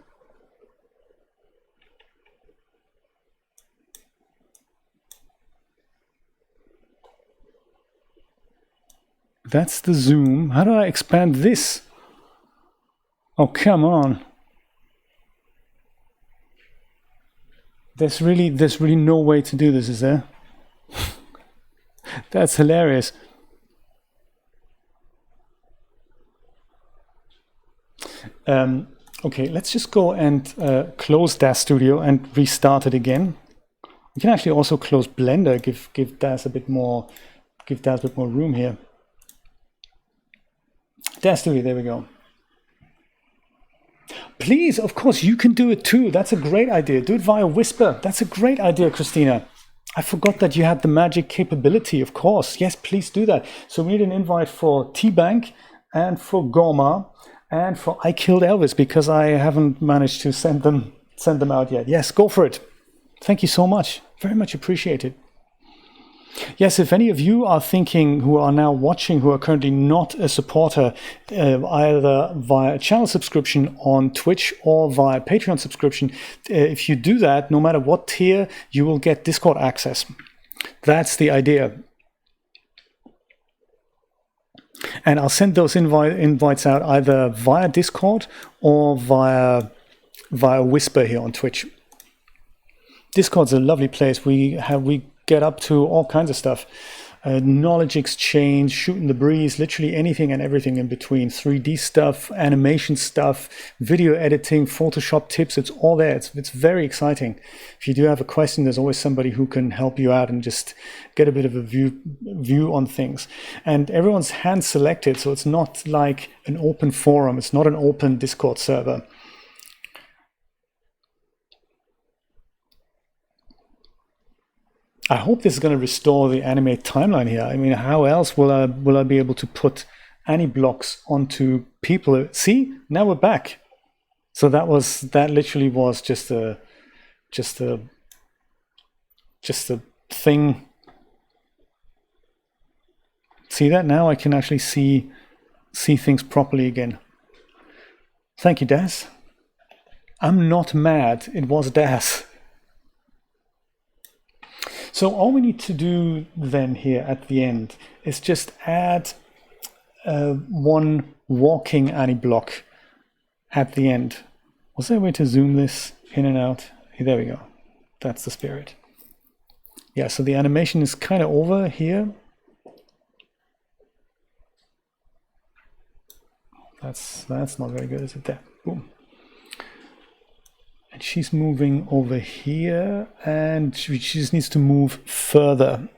That's the zoom. How do I expand this? Oh, come on. There's really no way to do this, is there? That's hilarious. Okay, let's just go and close DAZ Studio and restart it again. We can actually also close Blender, give DAZ a bit more, room here. DAZ Studio, there we go. Please, of course, you can do it too. That's a great idea. Do it via Whisper. That's a great idea, Christina. I forgot that you had the magic capability, of course. Yes, please do that. So we need an invite for T-Bank and for Goma and for I Killed Elvis, because I haven't managed to send them out yet. Yes, go for it. Thank you so much. Very much appreciated. Yes, if any of you are thinking, who are now watching, who are currently not a supporter, either via a channel subscription on Twitch or via Patreon subscription, if you do that, no matter what tier, you will get Discord access. That's the idea. And I'll send those invites out either via Discord or via Whisper here on Twitch. Discord's a lovely place. We get up to all kinds of stuff. Knowledge exchange, shooting the breeze, literally anything and everything in between. 3D stuff, animation stuff, video editing, Photoshop tips, it's all there. It's very exciting. If you do have a question, there's always somebody who can help you out and just get a bit of a view on things. And everyone's hand selected, so it's not like an open forum. It's not an open Discord server. I hope this is going to restore the animate timeline here. I mean, how else will I be able to put any blocks onto people? See, now we're back. So that literally was just a thing. See that? Now I can actually see things properly again. Thank you, DAZ. I'm not mad. It was DAZ. So all we need to do then here at the end is just add one walking Annie block at the end. Was there a way to zoom this in and out? Hey, there we go. That's the spirit. Yeah, so the animation is kind of over here. That's not very good, is it? There. Boom. And she's moving over here, and she just needs to move further.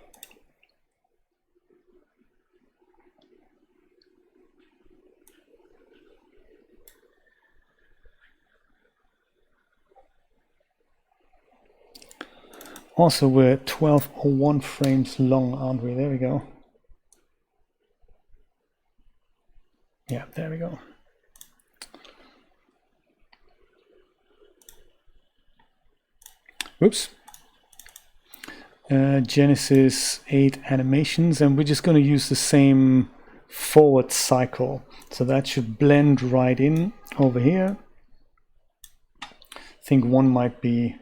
Also, we're 1201 frames long, aren't we? There we go. Yeah, there we go. Whoops. Genesis 8 animations, and we're just going to use the same forward cycle. So that should blend right in over here. I think one might be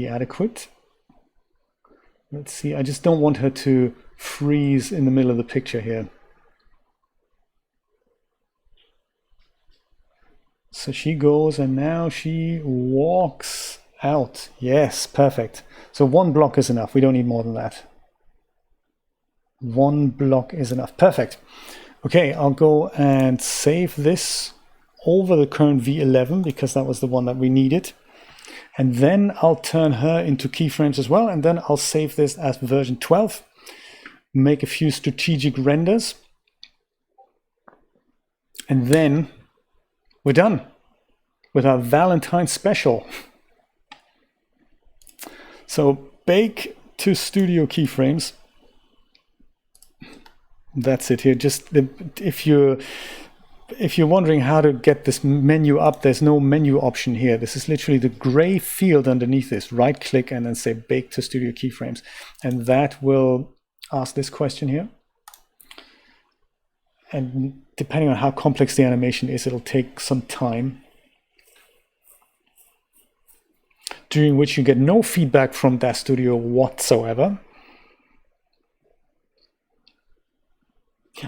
adequate. Let's see. I just don't want her to freeze in the middle of the picture here. So she goes, and now she walks out. Yes, perfect. So one block is enough. We don't need more than that. One block is enough. Perfect. Okay, I'll go and save this over the current V11 because that was the one that we needed. And then I'll turn her into keyframes as well. And then I'll save this as version 12. Make a few strategic renders. And then we're done with our Valentine special. So bake to studio keyframes. That's it here. Just if you're wondering how to get this menu up, there's no menu option here. This is literally the gray field underneath this. Right click and then say bake to studio keyframes. And that will ask this question here. And depending on how complex the animation is, it'll take some time, during which you get no feedback from DAZ Studio whatsoever.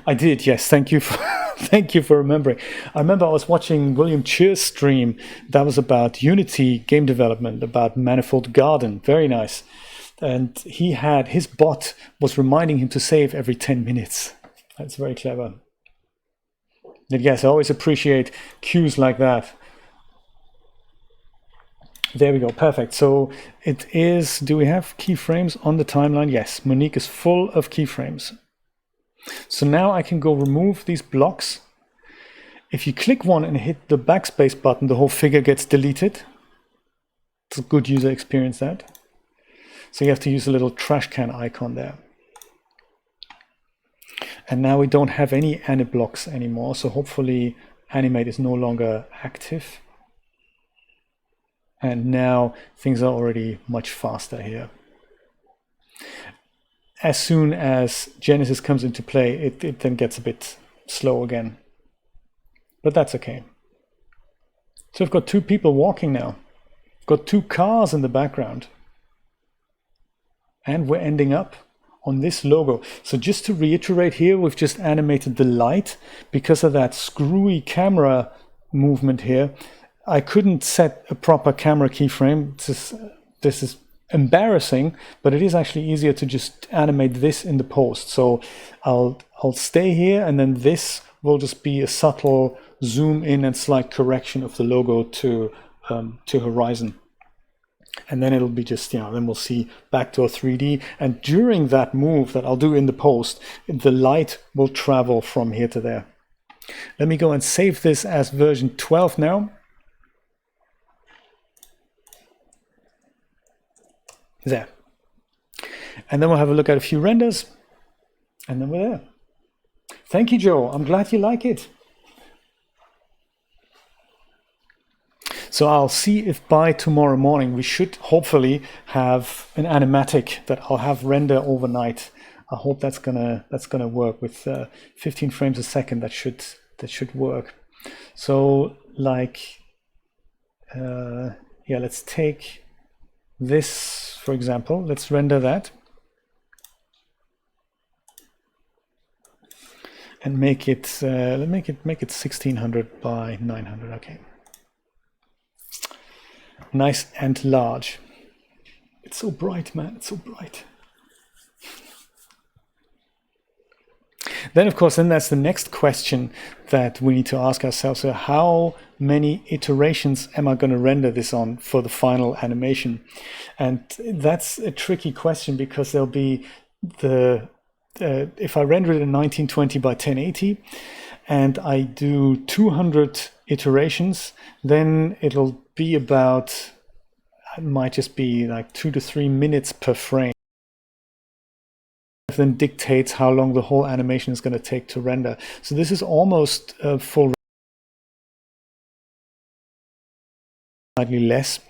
I did, yes. Thank you for thank you for remembering. I remember I was watching William Cheer's stream that was about Unity game development, about Manifold Garden. Very nice. And he had his bot was reminding him to save every 10 minutes. That's very clever. And yes, I always appreciate cues like that. There we go, perfect. So it is, do we have keyframes on the timeline? Yes, Monique is full of keyframes. So now I can go remove these blocks. If you click one and hit the backspace button, the whole figure gets deleted. It's a good user experience, that. So you have to use a little trash can icon there. And now we don't have any AniBlocks anymore, so hopefully Animate is no longer active. And now things are already much faster here. As soon as Genesis comes into play, it then gets a bit slow again. But that's okay. So we've got two people walking now. We've got two cars in the background. And we're ending up on this logo. So just to reiterate here, we've just animated the light. Because of that screwy camera movement here, I couldn't set a proper camera keyframe. This is embarrassing, but it is actually easier to just animate this in the post. So I'll stay here, and then this will just be a subtle zoom in and slight correction of the logo to horizon. And then it'll be just, then we'll see back to our 3D. And during that move that I'll do in the post, the light will travel from here to there. Let me go and save this as version 12 now. There. And then we'll have a look at a few renders, and then we're there. Thank you, Joe. I'm glad you like it. So I'll see if by tomorrow morning we should hopefully have an animatic that I'll have render overnight. I hope that's gonna work with 15 frames a second. That should work. So like, yeah, let's take this, for example. Let's render that and make it make it 1600 by 900. Okay, nice and large. It's so bright, man. It's so bright. Then, of course, that's the next question that we need to ask ourselves. So how many iterations am I going to render this on for the final animation? And that's a tricky question, because there'll be if I render it in 1920 by 1080 and I do 200 iterations, then it'll be about, it might just be like 2 to 3 minutes per frame. Then dictates how long the whole animation is going to take to render. So this is almost full, slightly less.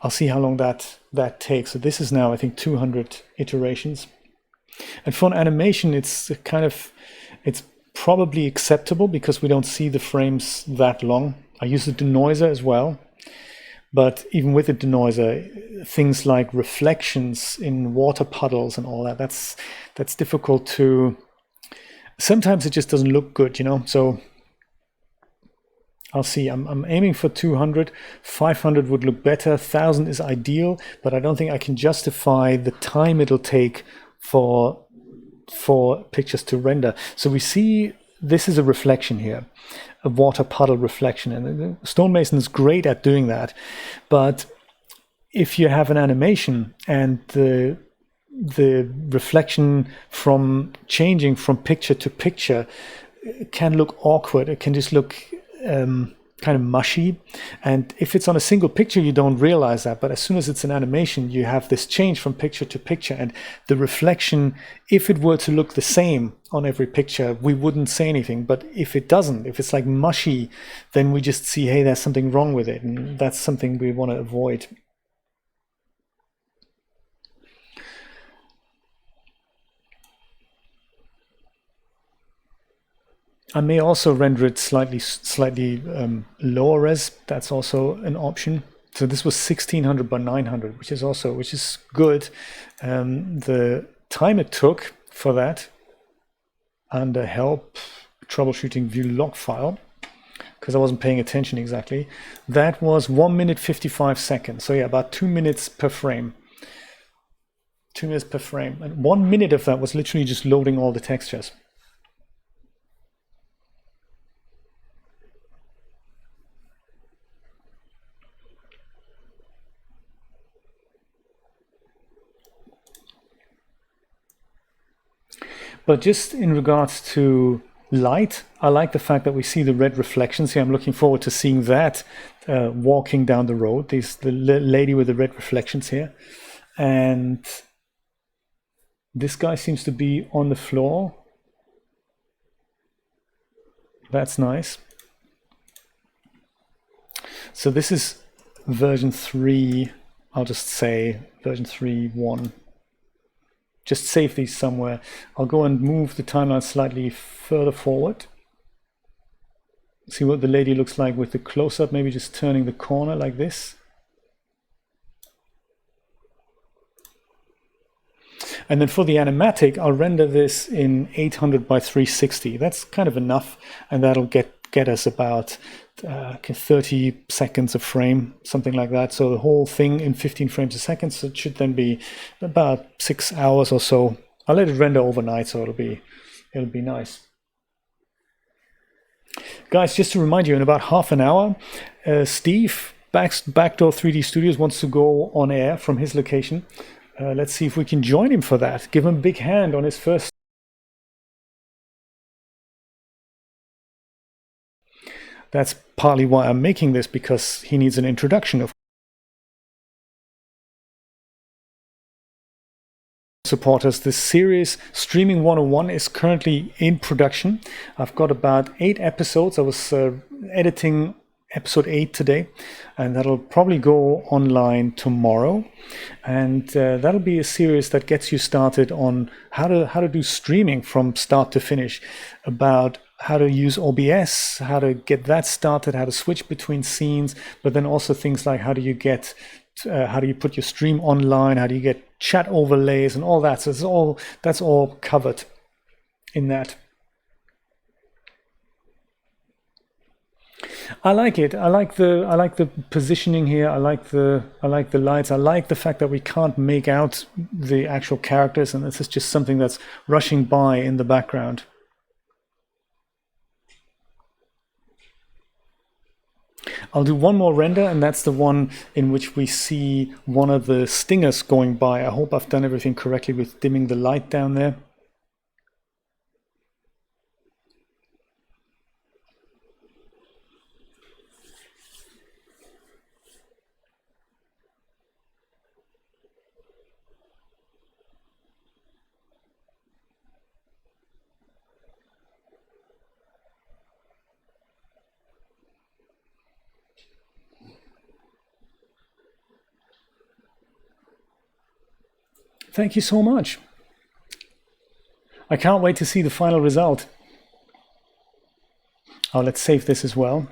I'll see how long that takes. So this is now, I think, 200 iterations. And for an animation, it's probably acceptable because we don't see the frames that long. I use the denoiser as well. But even with the denoiser, things like reflections in water puddles and all that, that's difficult to, sometimes it just doesn't look good, So I'll see. I'm aiming for 200. 500 would look better. 1000 is ideal, but I don't think I can justify the time it'll take for pictures to render. So we see this is a reflection here, a water puddle reflection, and Stonemason is great at doing that. But if you have an animation and the reflection from changing from picture to picture can look awkward, it can just look kind of mushy. And if it's on a single picture, you don't realize that. But as soon as it's an animation, you have this change from picture to picture. And the reflection, if it were to look the same on every picture, we wouldn't say anything. But if it doesn't, if it's like mushy, then we just see, hey, there's something wrong with it. And that's something we want to avoid. I may also render it slightly lower res. That's also an option. So this was 1600 by 900, which is good. The time it took for that under help troubleshooting view log file, because I wasn't paying attention exactly, that was 1 minute 55 seconds. So yeah, about 2 minutes per frame. 2 minutes per frame, and 1 minute of that was literally just loading all the textures. But just in regards to light, I like the fact that we see the red reflections here. I'm looking forward to seeing that walking down the road. The lady with the red reflections here. And this guy seems to be on the floor. That's nice. So this is version 3. I'll just say version 3.1. Just save these somewhere. I'll go and move the timeline slightly further forward. See what the lady looks like with the close-up, maybe just turning the corner like this. And then for the animatic, I'll render this in 800 by 360. That's kind of enough, and that'll get us about 30 seconds a frame, something like that. So the whole thing in 15 frames a second, so it should then be about 6 hours or so. I'll let it render overnight, so it'll be nice. Guys, just to remind you, in about half an hour, Steve, Backdoor 3D Studios, wants to go on air from his location. Let's see if we can join him for that. Give him a big hand on his first. That's partly why I'm making this, because he needs an introduction of supporters. This series, Streaming 101, is currently in production. I've got about 8 episodes. I was editing episode 8 today, and that'll probably go online tomorrow. And that'll be a series that gets you started on how to do streaming from start to finish, about how to use OBS, how to get that started, how to switch between scenes, but then also things like how do you put your stream online, how do you get chat overlays and all that. So that's all covered in that. I like it. I like the positioning here. I like the lights. I like the fact that we can't make out the actual characters, and this is just something that's rushing by in the background. I'll do one more render, and that's the one in which we see one of the stingers going by. I hope I've done everything correctly with dimming the light down there. Thank you so much. I can't wait to see the final result. Oh, let's save this as well.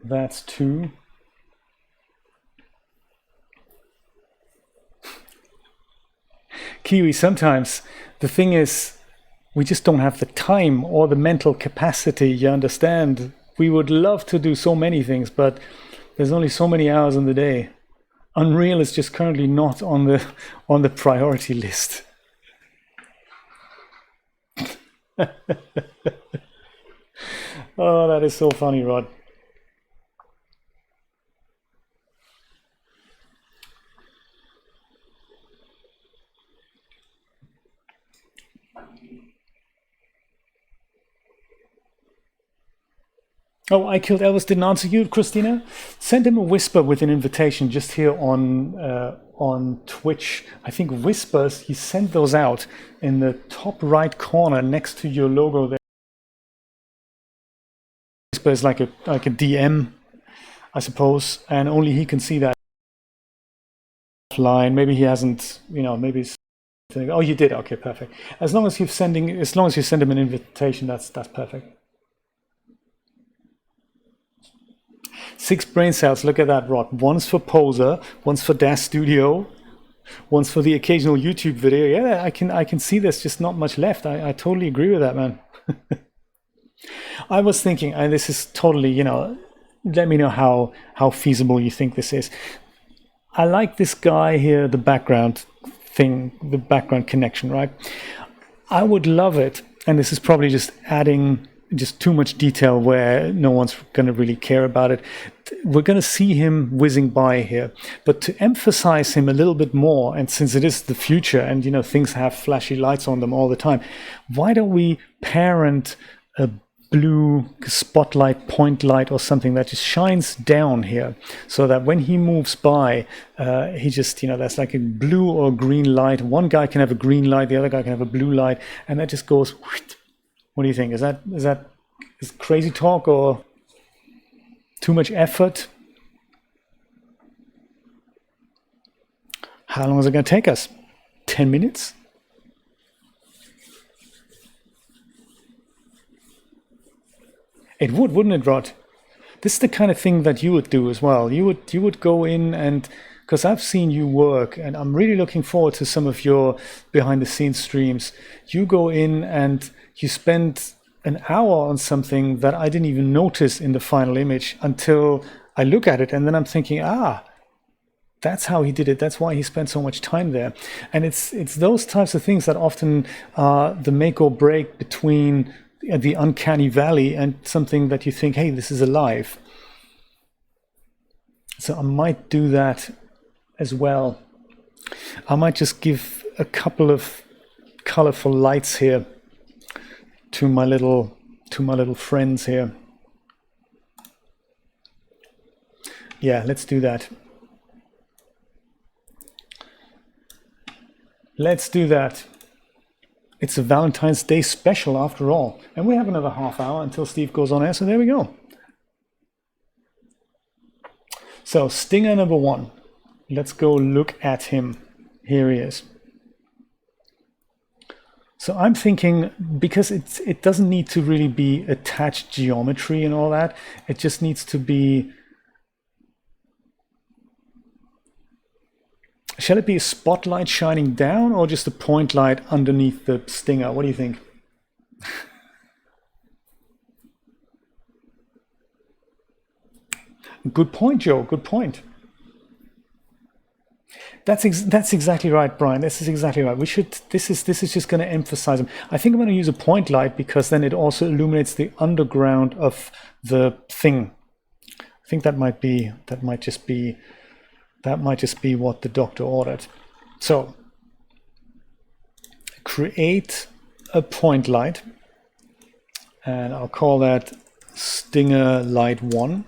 That's 2. Kiwi, sometimes the thing is, we just don't have the time or the mental capacity, you understand? We would love to do so many things, but there's only so many hours in the day. Unreal is just currently not on the priority list. Oh, that is so funny, Rod. Oh, I Killed Elvis didn't answer you, Christina. Send him a whisper with an invitation just here on Twitch. I think whispers, he sent those out in the top right corner next to your logo there. Whisper is like a DM, I suppose, and only he can see that offline. Maybe he hasn't, maybe it's, oh, you did. Okay, perfect. As long as you send him an invitation, that's perfect. 6 brain cells, look at that, Rod. One's for Poser, one's for DAZ Studio, one's for the occasional YouTube video. Yeah, I can see there's just not much left. I totally agree with that, man. I was thinking, and this is totally, let me know how feasible you think this is. I like this guy here, the background thing, the background connection, right? I would love it, and this is probably just adding just too much detail where no one's going to really care about it. We're going to see him whizzing by here, but to emphasize him a little bit more, and since it is the future and you know things have flashy lights on them all the time, why don't we parent a blue spotlight, point light, or something that just shines down here, so that when he moves by, he just, you know, that's like a blue or green light. One guy can have a green light, the other guy can have a blue light, and that just goes. What do you think? Is crazy talk or too much effort? How long is it going to take us? 10 minutes? It would, wouldn't it, Rod? This is the kind of thing that you would do as well. You would go in and, because I've seen you work, and I'm really looking forward to some of your behind the scenes streams. You go in and you spend an hour on something that I didn't even notice in the final image until I look at it, and then I'm thinking, that's how he did it. That's why he spent so much time there. And it's those types of things that often are the make or break between the uncanny valley and something that you think, hey, this is alive. So I might do that as well. I might just give a couple of colorful lights here to my little friends here. Yeah, let's do that. Let's do that. It's a Valentine's Day special after all. And we have another half hour until Steve goes on air, so there we go. So stinger number 1. Let's go look at him. Here he is. So I'm thinking, because it doesn't need to really be attached geometry and all that, it just needs to be, shall it be a spotlight shining down or just a point light underneath the stinger? What do you think? Good point, Joe, good point. That's exactly right, Brian. This is exactly right. This is just going to emphasize them. I think I'm going to use a point light because then it also illuminates the underground of the thing. I think that might just be what the doctor ordered. So create a point light, and I'll call that Stinger Light 1.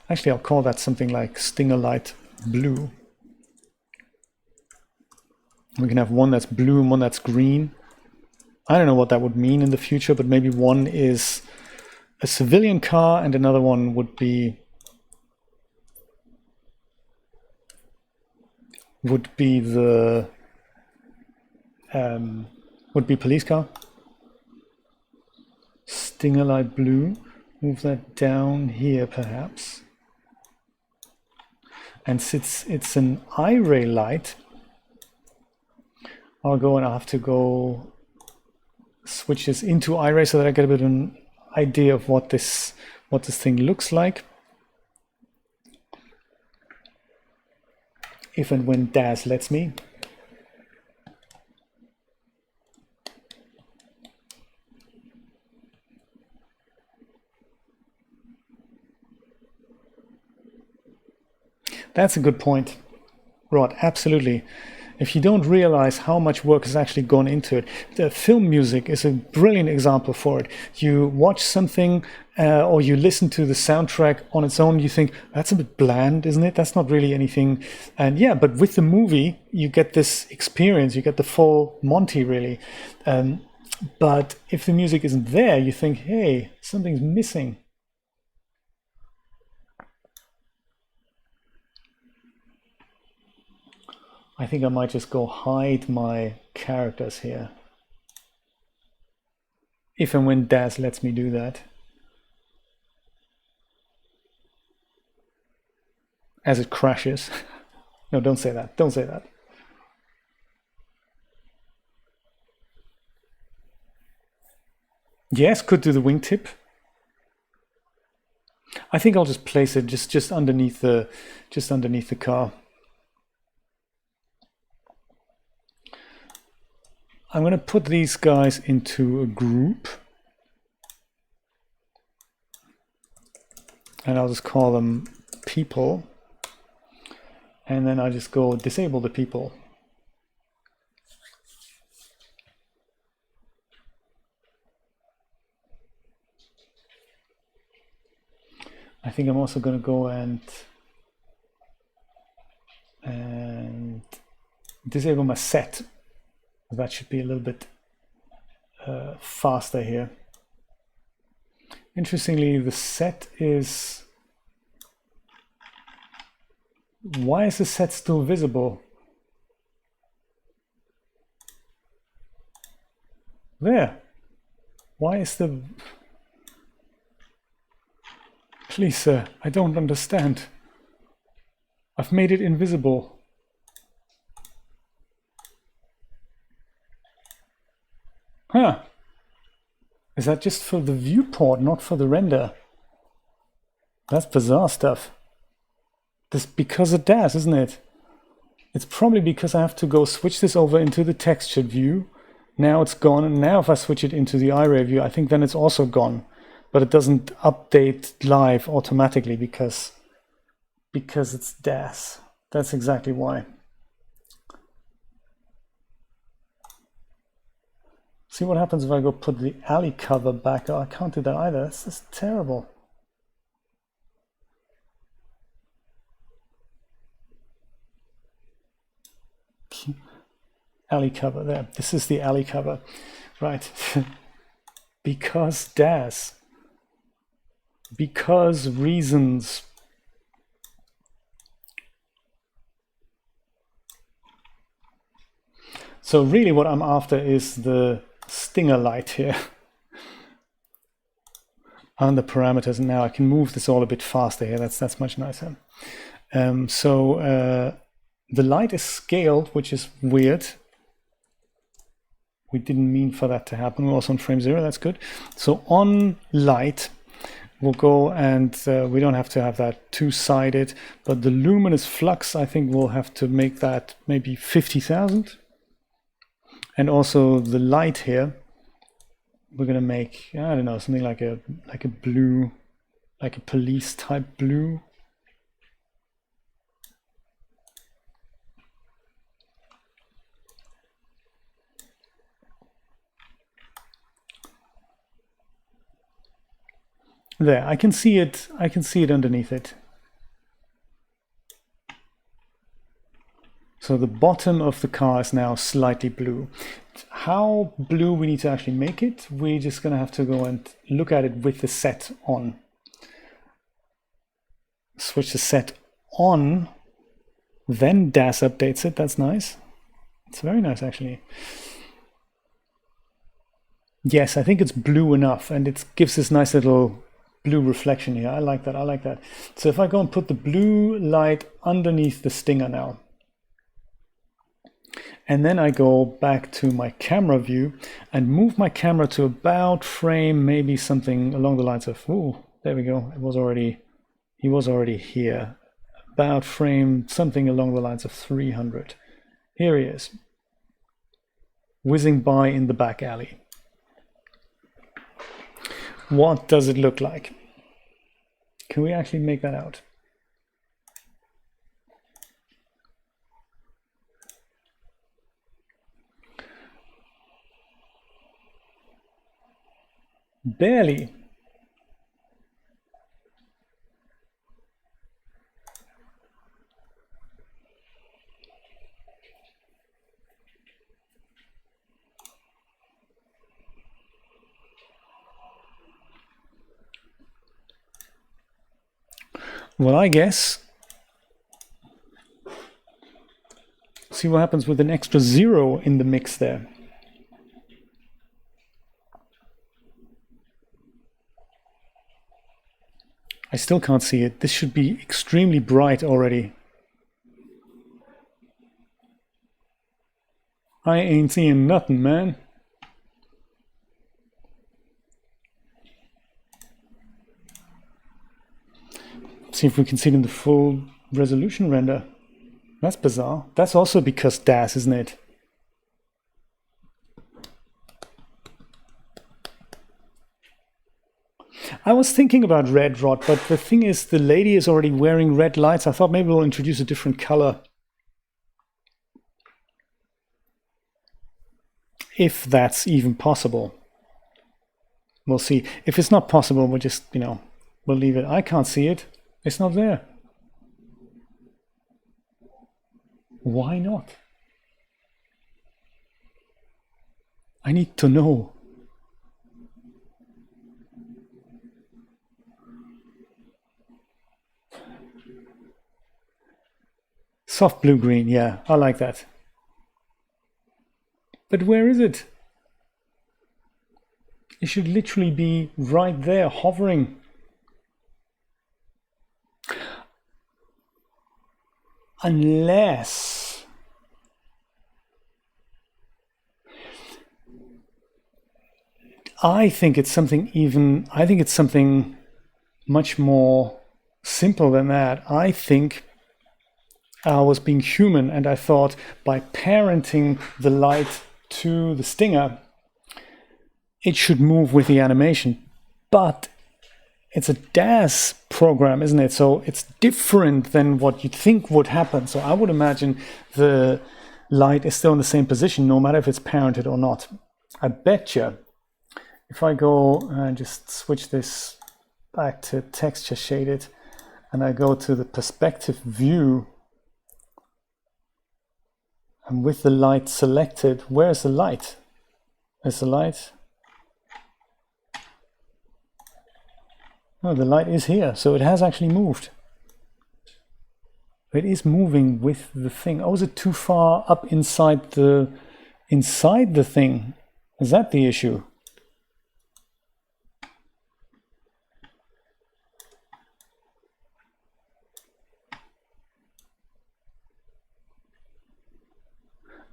Actually, I'll call that something like Stinger Light Blue. We can have one that's blue and one that's green. I don't know what that would mean in the future, but maybe one is a civilian car and another one would be the police car. Stinger Light Blue. Move that down here, perhaps. And since it's an I-ray light, I'll have to go switch this into I-ray so that I get a bit of an idea of what this thing looks like. If and when DAZ lets me. That's a good point, Rod, absolutely. If you don't realize how much work has actually gone into it, the film music is a brilliant example for it. You watch something or you listen to the soundtrack on its own, you think, that's a bit bland, isn't it? That's not really anything. And yeah, but with the movie, you get this experience, you get the full Monty, really. But if the music isn't there, you think, hey, something's missing. I think I might just go hide my characters here. If and when DAZ lets me do that. As it crashes. No, don't say that. Don't say that. Yes, could do the wingtip. I think I'll just place it just underneath the car. I'm going to put these guys into a group. And I'll just call them people. And then I just go disable the people. I think I'm also going to go and disable my set. That should be a little bit faster here. Interestingly, the set is... Why is the set still visible? There. Why is the... Please, sir, I don't understand. I've made it invisible. Huh. Is that just for the viewport, not for the render? That's bizarre stuff. This because of DAZ, isn't it? It's probably because I have to go switch this over into the textured view. Now it's gone, and now if I switch it into the iRay view, I think then it's also gone. But it doesn't update live automatically because it's DAZ. That's exactly why. See what happens if I go put the alley cover back. Oh, I can't do that either. This is terrible. Alley cover there. This is the alley cover, right? Because DAZ. Because reasons. So really what I'm after is the stinger light here on the parameters. And now I can move this all a bit faster here. That's much nicer. The light is scaled, which is weird. We didn't mean for that to happen. We're also on frame 0, that's good. So on light, we'll go and we don't have to have that two-sided, but the luminous flux, I think we'll have to make that maybe 50,000. And also the light here, we're gonna make, I don't know, something like a blue, like a police type blue. There, I can see it underneath it. So the bottom of the car is now slightly blue. How blue we need to actually make it, we're just gonna have to go and look at it with the set on. Switch the set on, then DAZ updates it, that's nice. It's very nice actually. Yes, I think it's blue enough and it gives this nice little blue reflection here. I like that, I like that. So if I go and put the blue light underneath the stinger now, and then I go back to my camera view and move my camera to about frame, maybe something along the lines of, oh, there we go. He was already here. About frame, something along the lines of 300. Here he is, whizzing by in the back alley. What does it look like? Can we actually make that out? Barely. Well, I guess. See what happens with an extra 0 in the mix there. I still can't see it. This should be extremely bright already. I ain't seeing nothing, man. See if we can see it in the full resolution render. That's bizarre. That's also because DAZ, isn't it? I was thinking about red, Rod, but the thing is, the lady is already wearing red lights. I thought maybe we'll introduce a different color. If that's even possible. We'll see. If it's not possible, we'll just, we'll leave it. I can't see it. It's not there. Why not? I need to know. Soft blue-green, yeah, I like that. But where is it? It should literally be right there, hovering. Unless I think it's something much more simple than that. I think I was being human, and I thought by parenting the light to the stinger, it should move with the animation. But it's a DAZ program, isn't it? So it's different than what you'd think would happen. So I would imagine the light is still in the same position, no matter if it's parented or not. I betcha if I go and just switch this back to texture shaded, and I go to the perspective view, and with the light selected, where's the light? Is the light? Oh, the light is here, so it has actually moved. It is moving with the thing. Oh, is it too far up inside the thing? Is that the issue?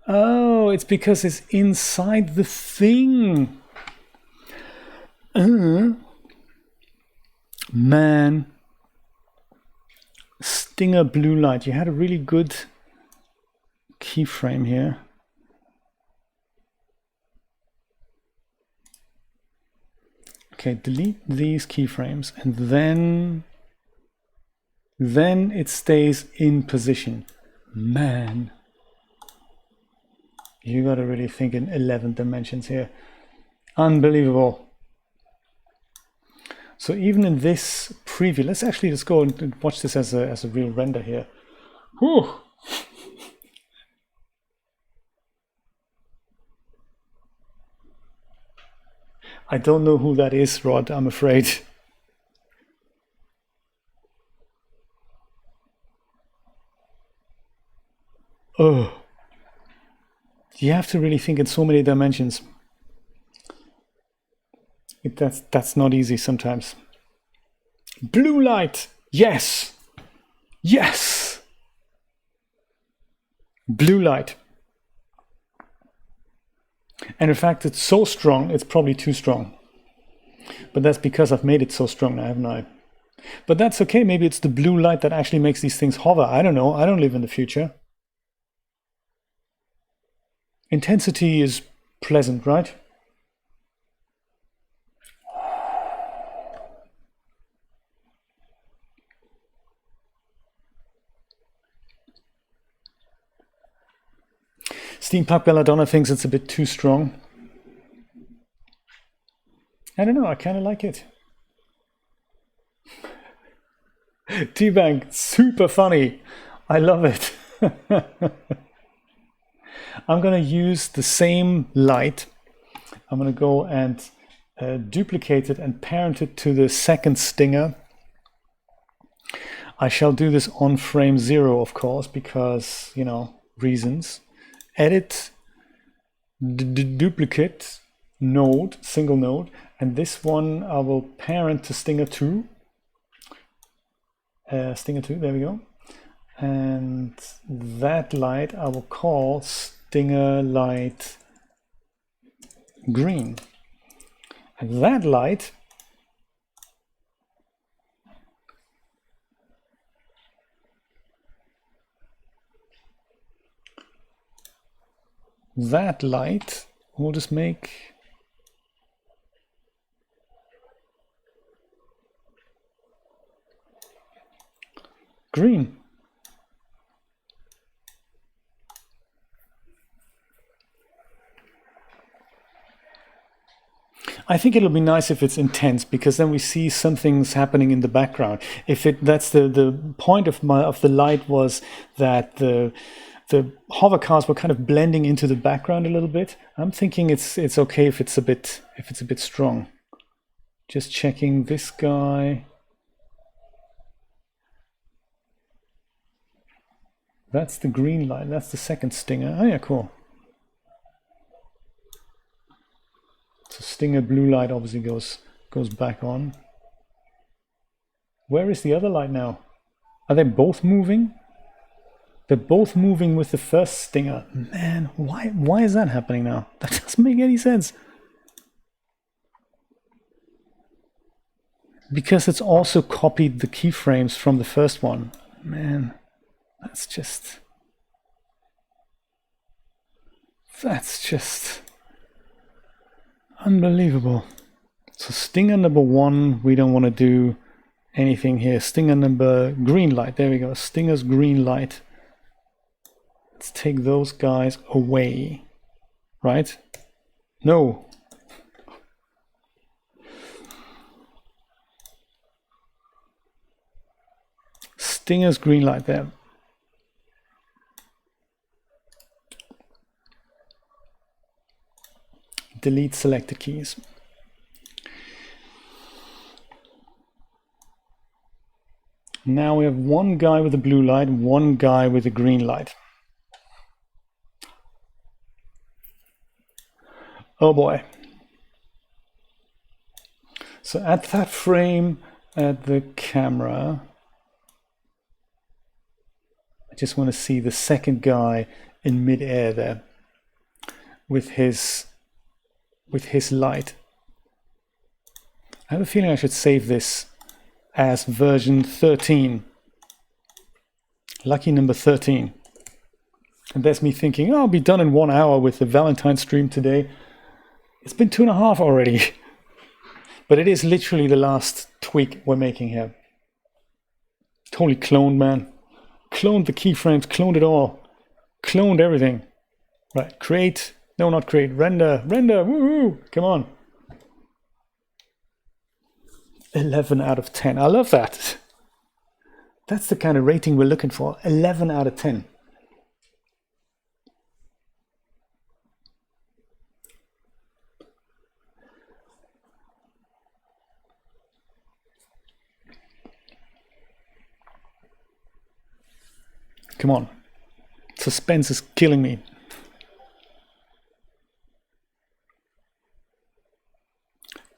Oh, it's because it's inside the thing. Man. Stinger blue light. You had a really good keyframe here. Okay, delete these keyframes, and then it stays in position. Man. You gotta really think in 11 dimensions here. Unbelievable. So even in this preview, let's go and watch this as a real render here. Whew. I don't know who that is, Rod, I'm afraid. Oh. You have to really think in so many dimensions. That's not easy sometimes. Blue light, yes, yes. Blue light. And in fact, it's so strong, it's probably too strong. But that's because I've made it so strong now, haven't I? But that's okay, maybe it's the blue light that actually makes these things hover. I don't know, I don't live in the future. Intensity is pleasant, right? Steampunk Belladonna thinks it's a bit too strong. I don't know, I kind of like it. T-Bank, super funny. I love it. I'm going to use the same light. I'm going to go and duplicate it and parent it to the second stinger. I shall do this on frame 0, of course, because, reasons. Edit, duplicate, node, single node, and this one I will parent to stinger 2. Stinger 2, there we go. And that light I will call stinger light green. And that light we'll just make Green. I think it'll be nice if it's intense, because then we see some things happening in the background. If that's the point of the light was that the hover cars were kind of blending into the background a little bit. I'm thinking it's okay if it's a bit strong. Just checking this guy. That's the green light. That's the second stinger. Oh yeah, cool. So stinger blue light obviously goes back on. Where is the other light now? Are they both moving? They're both moving with the first stinger. Man, why is that happening now? That doesn't make any sense. Because it's also copied the keyframes from the first one. Man, that's just unbelievable. So stinger number 1, we don't want to do anything here. Stinger number green light. There we go. Stinger's green light. Let's take those guys away. Right? No. Stinger's green light there. Delete selected keys. Now we have one guy with a blue light, one guy with a green light. Oh boy. So at that frame at the camera, I just want to see the second guy in mid-air there with his light. I have a feeling I should save this as version 13. Lucky number 13. And that's me thinking, oh, I'll be done in 1 hour with the Valentine stream today. It's been 2.5 already. But it is literally the last tweak we're making here. Totally cloned, man. Cloned the keyframes, cloned it all. Cloned everything. Right, create. No, not create. Render. Render. Woohoo! Come on. 11 out of 10. I love that. That's the kind of rating we're looking for. 11 out of 10. Come on. Suspense is killing me.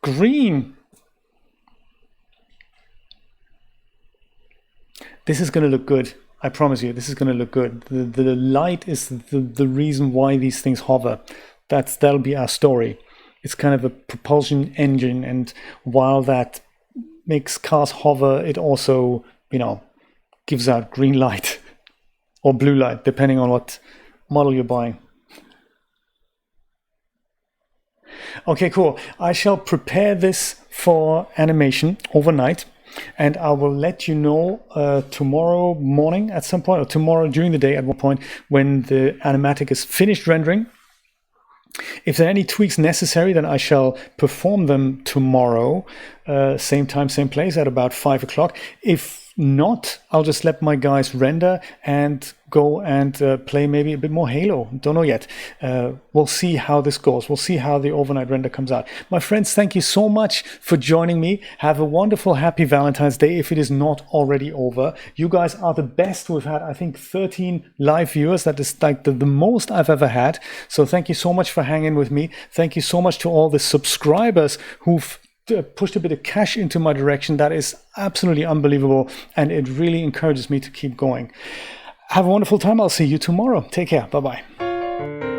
Green. This is going to look good. I promise you, this is going to look good. The light is the reason why these things hover. That'll be our story. It's kind of a propulsion engine, and while that makes cars hover, it also, gives out green light or blue light, depending on what model you're buying. Okay, cool. I shall prepare this for animation overnight, and I will let you know tomorrow morning at some point, or tomorrow during the day at one point, when the animatic is finished rendering. If there are any tweaks necessary, then I shall perform them tomorrow, same time, same place, at about 5 o'clock. If not, I'll just let my guys render and go and play maybe a bit more Halo. Don't know yet. We'll see how this goes. We'll see how the overnight render comes out. My friends, thank you so much for joining me. Have a wonderful, happy Valentine's Day if it is not already over. You guys are the best. We've had, I think, 13 live viewers. That is like the most I've ever had. So thank you so much for hanging with me. Thank you so much to all the subscribers who've pushed a bit of cash into my direction. That is absolutely unbelievable, and it really encourages me to keep going. Have a wonderful time. I'll see you tomorrow. Take care. Bye-bye.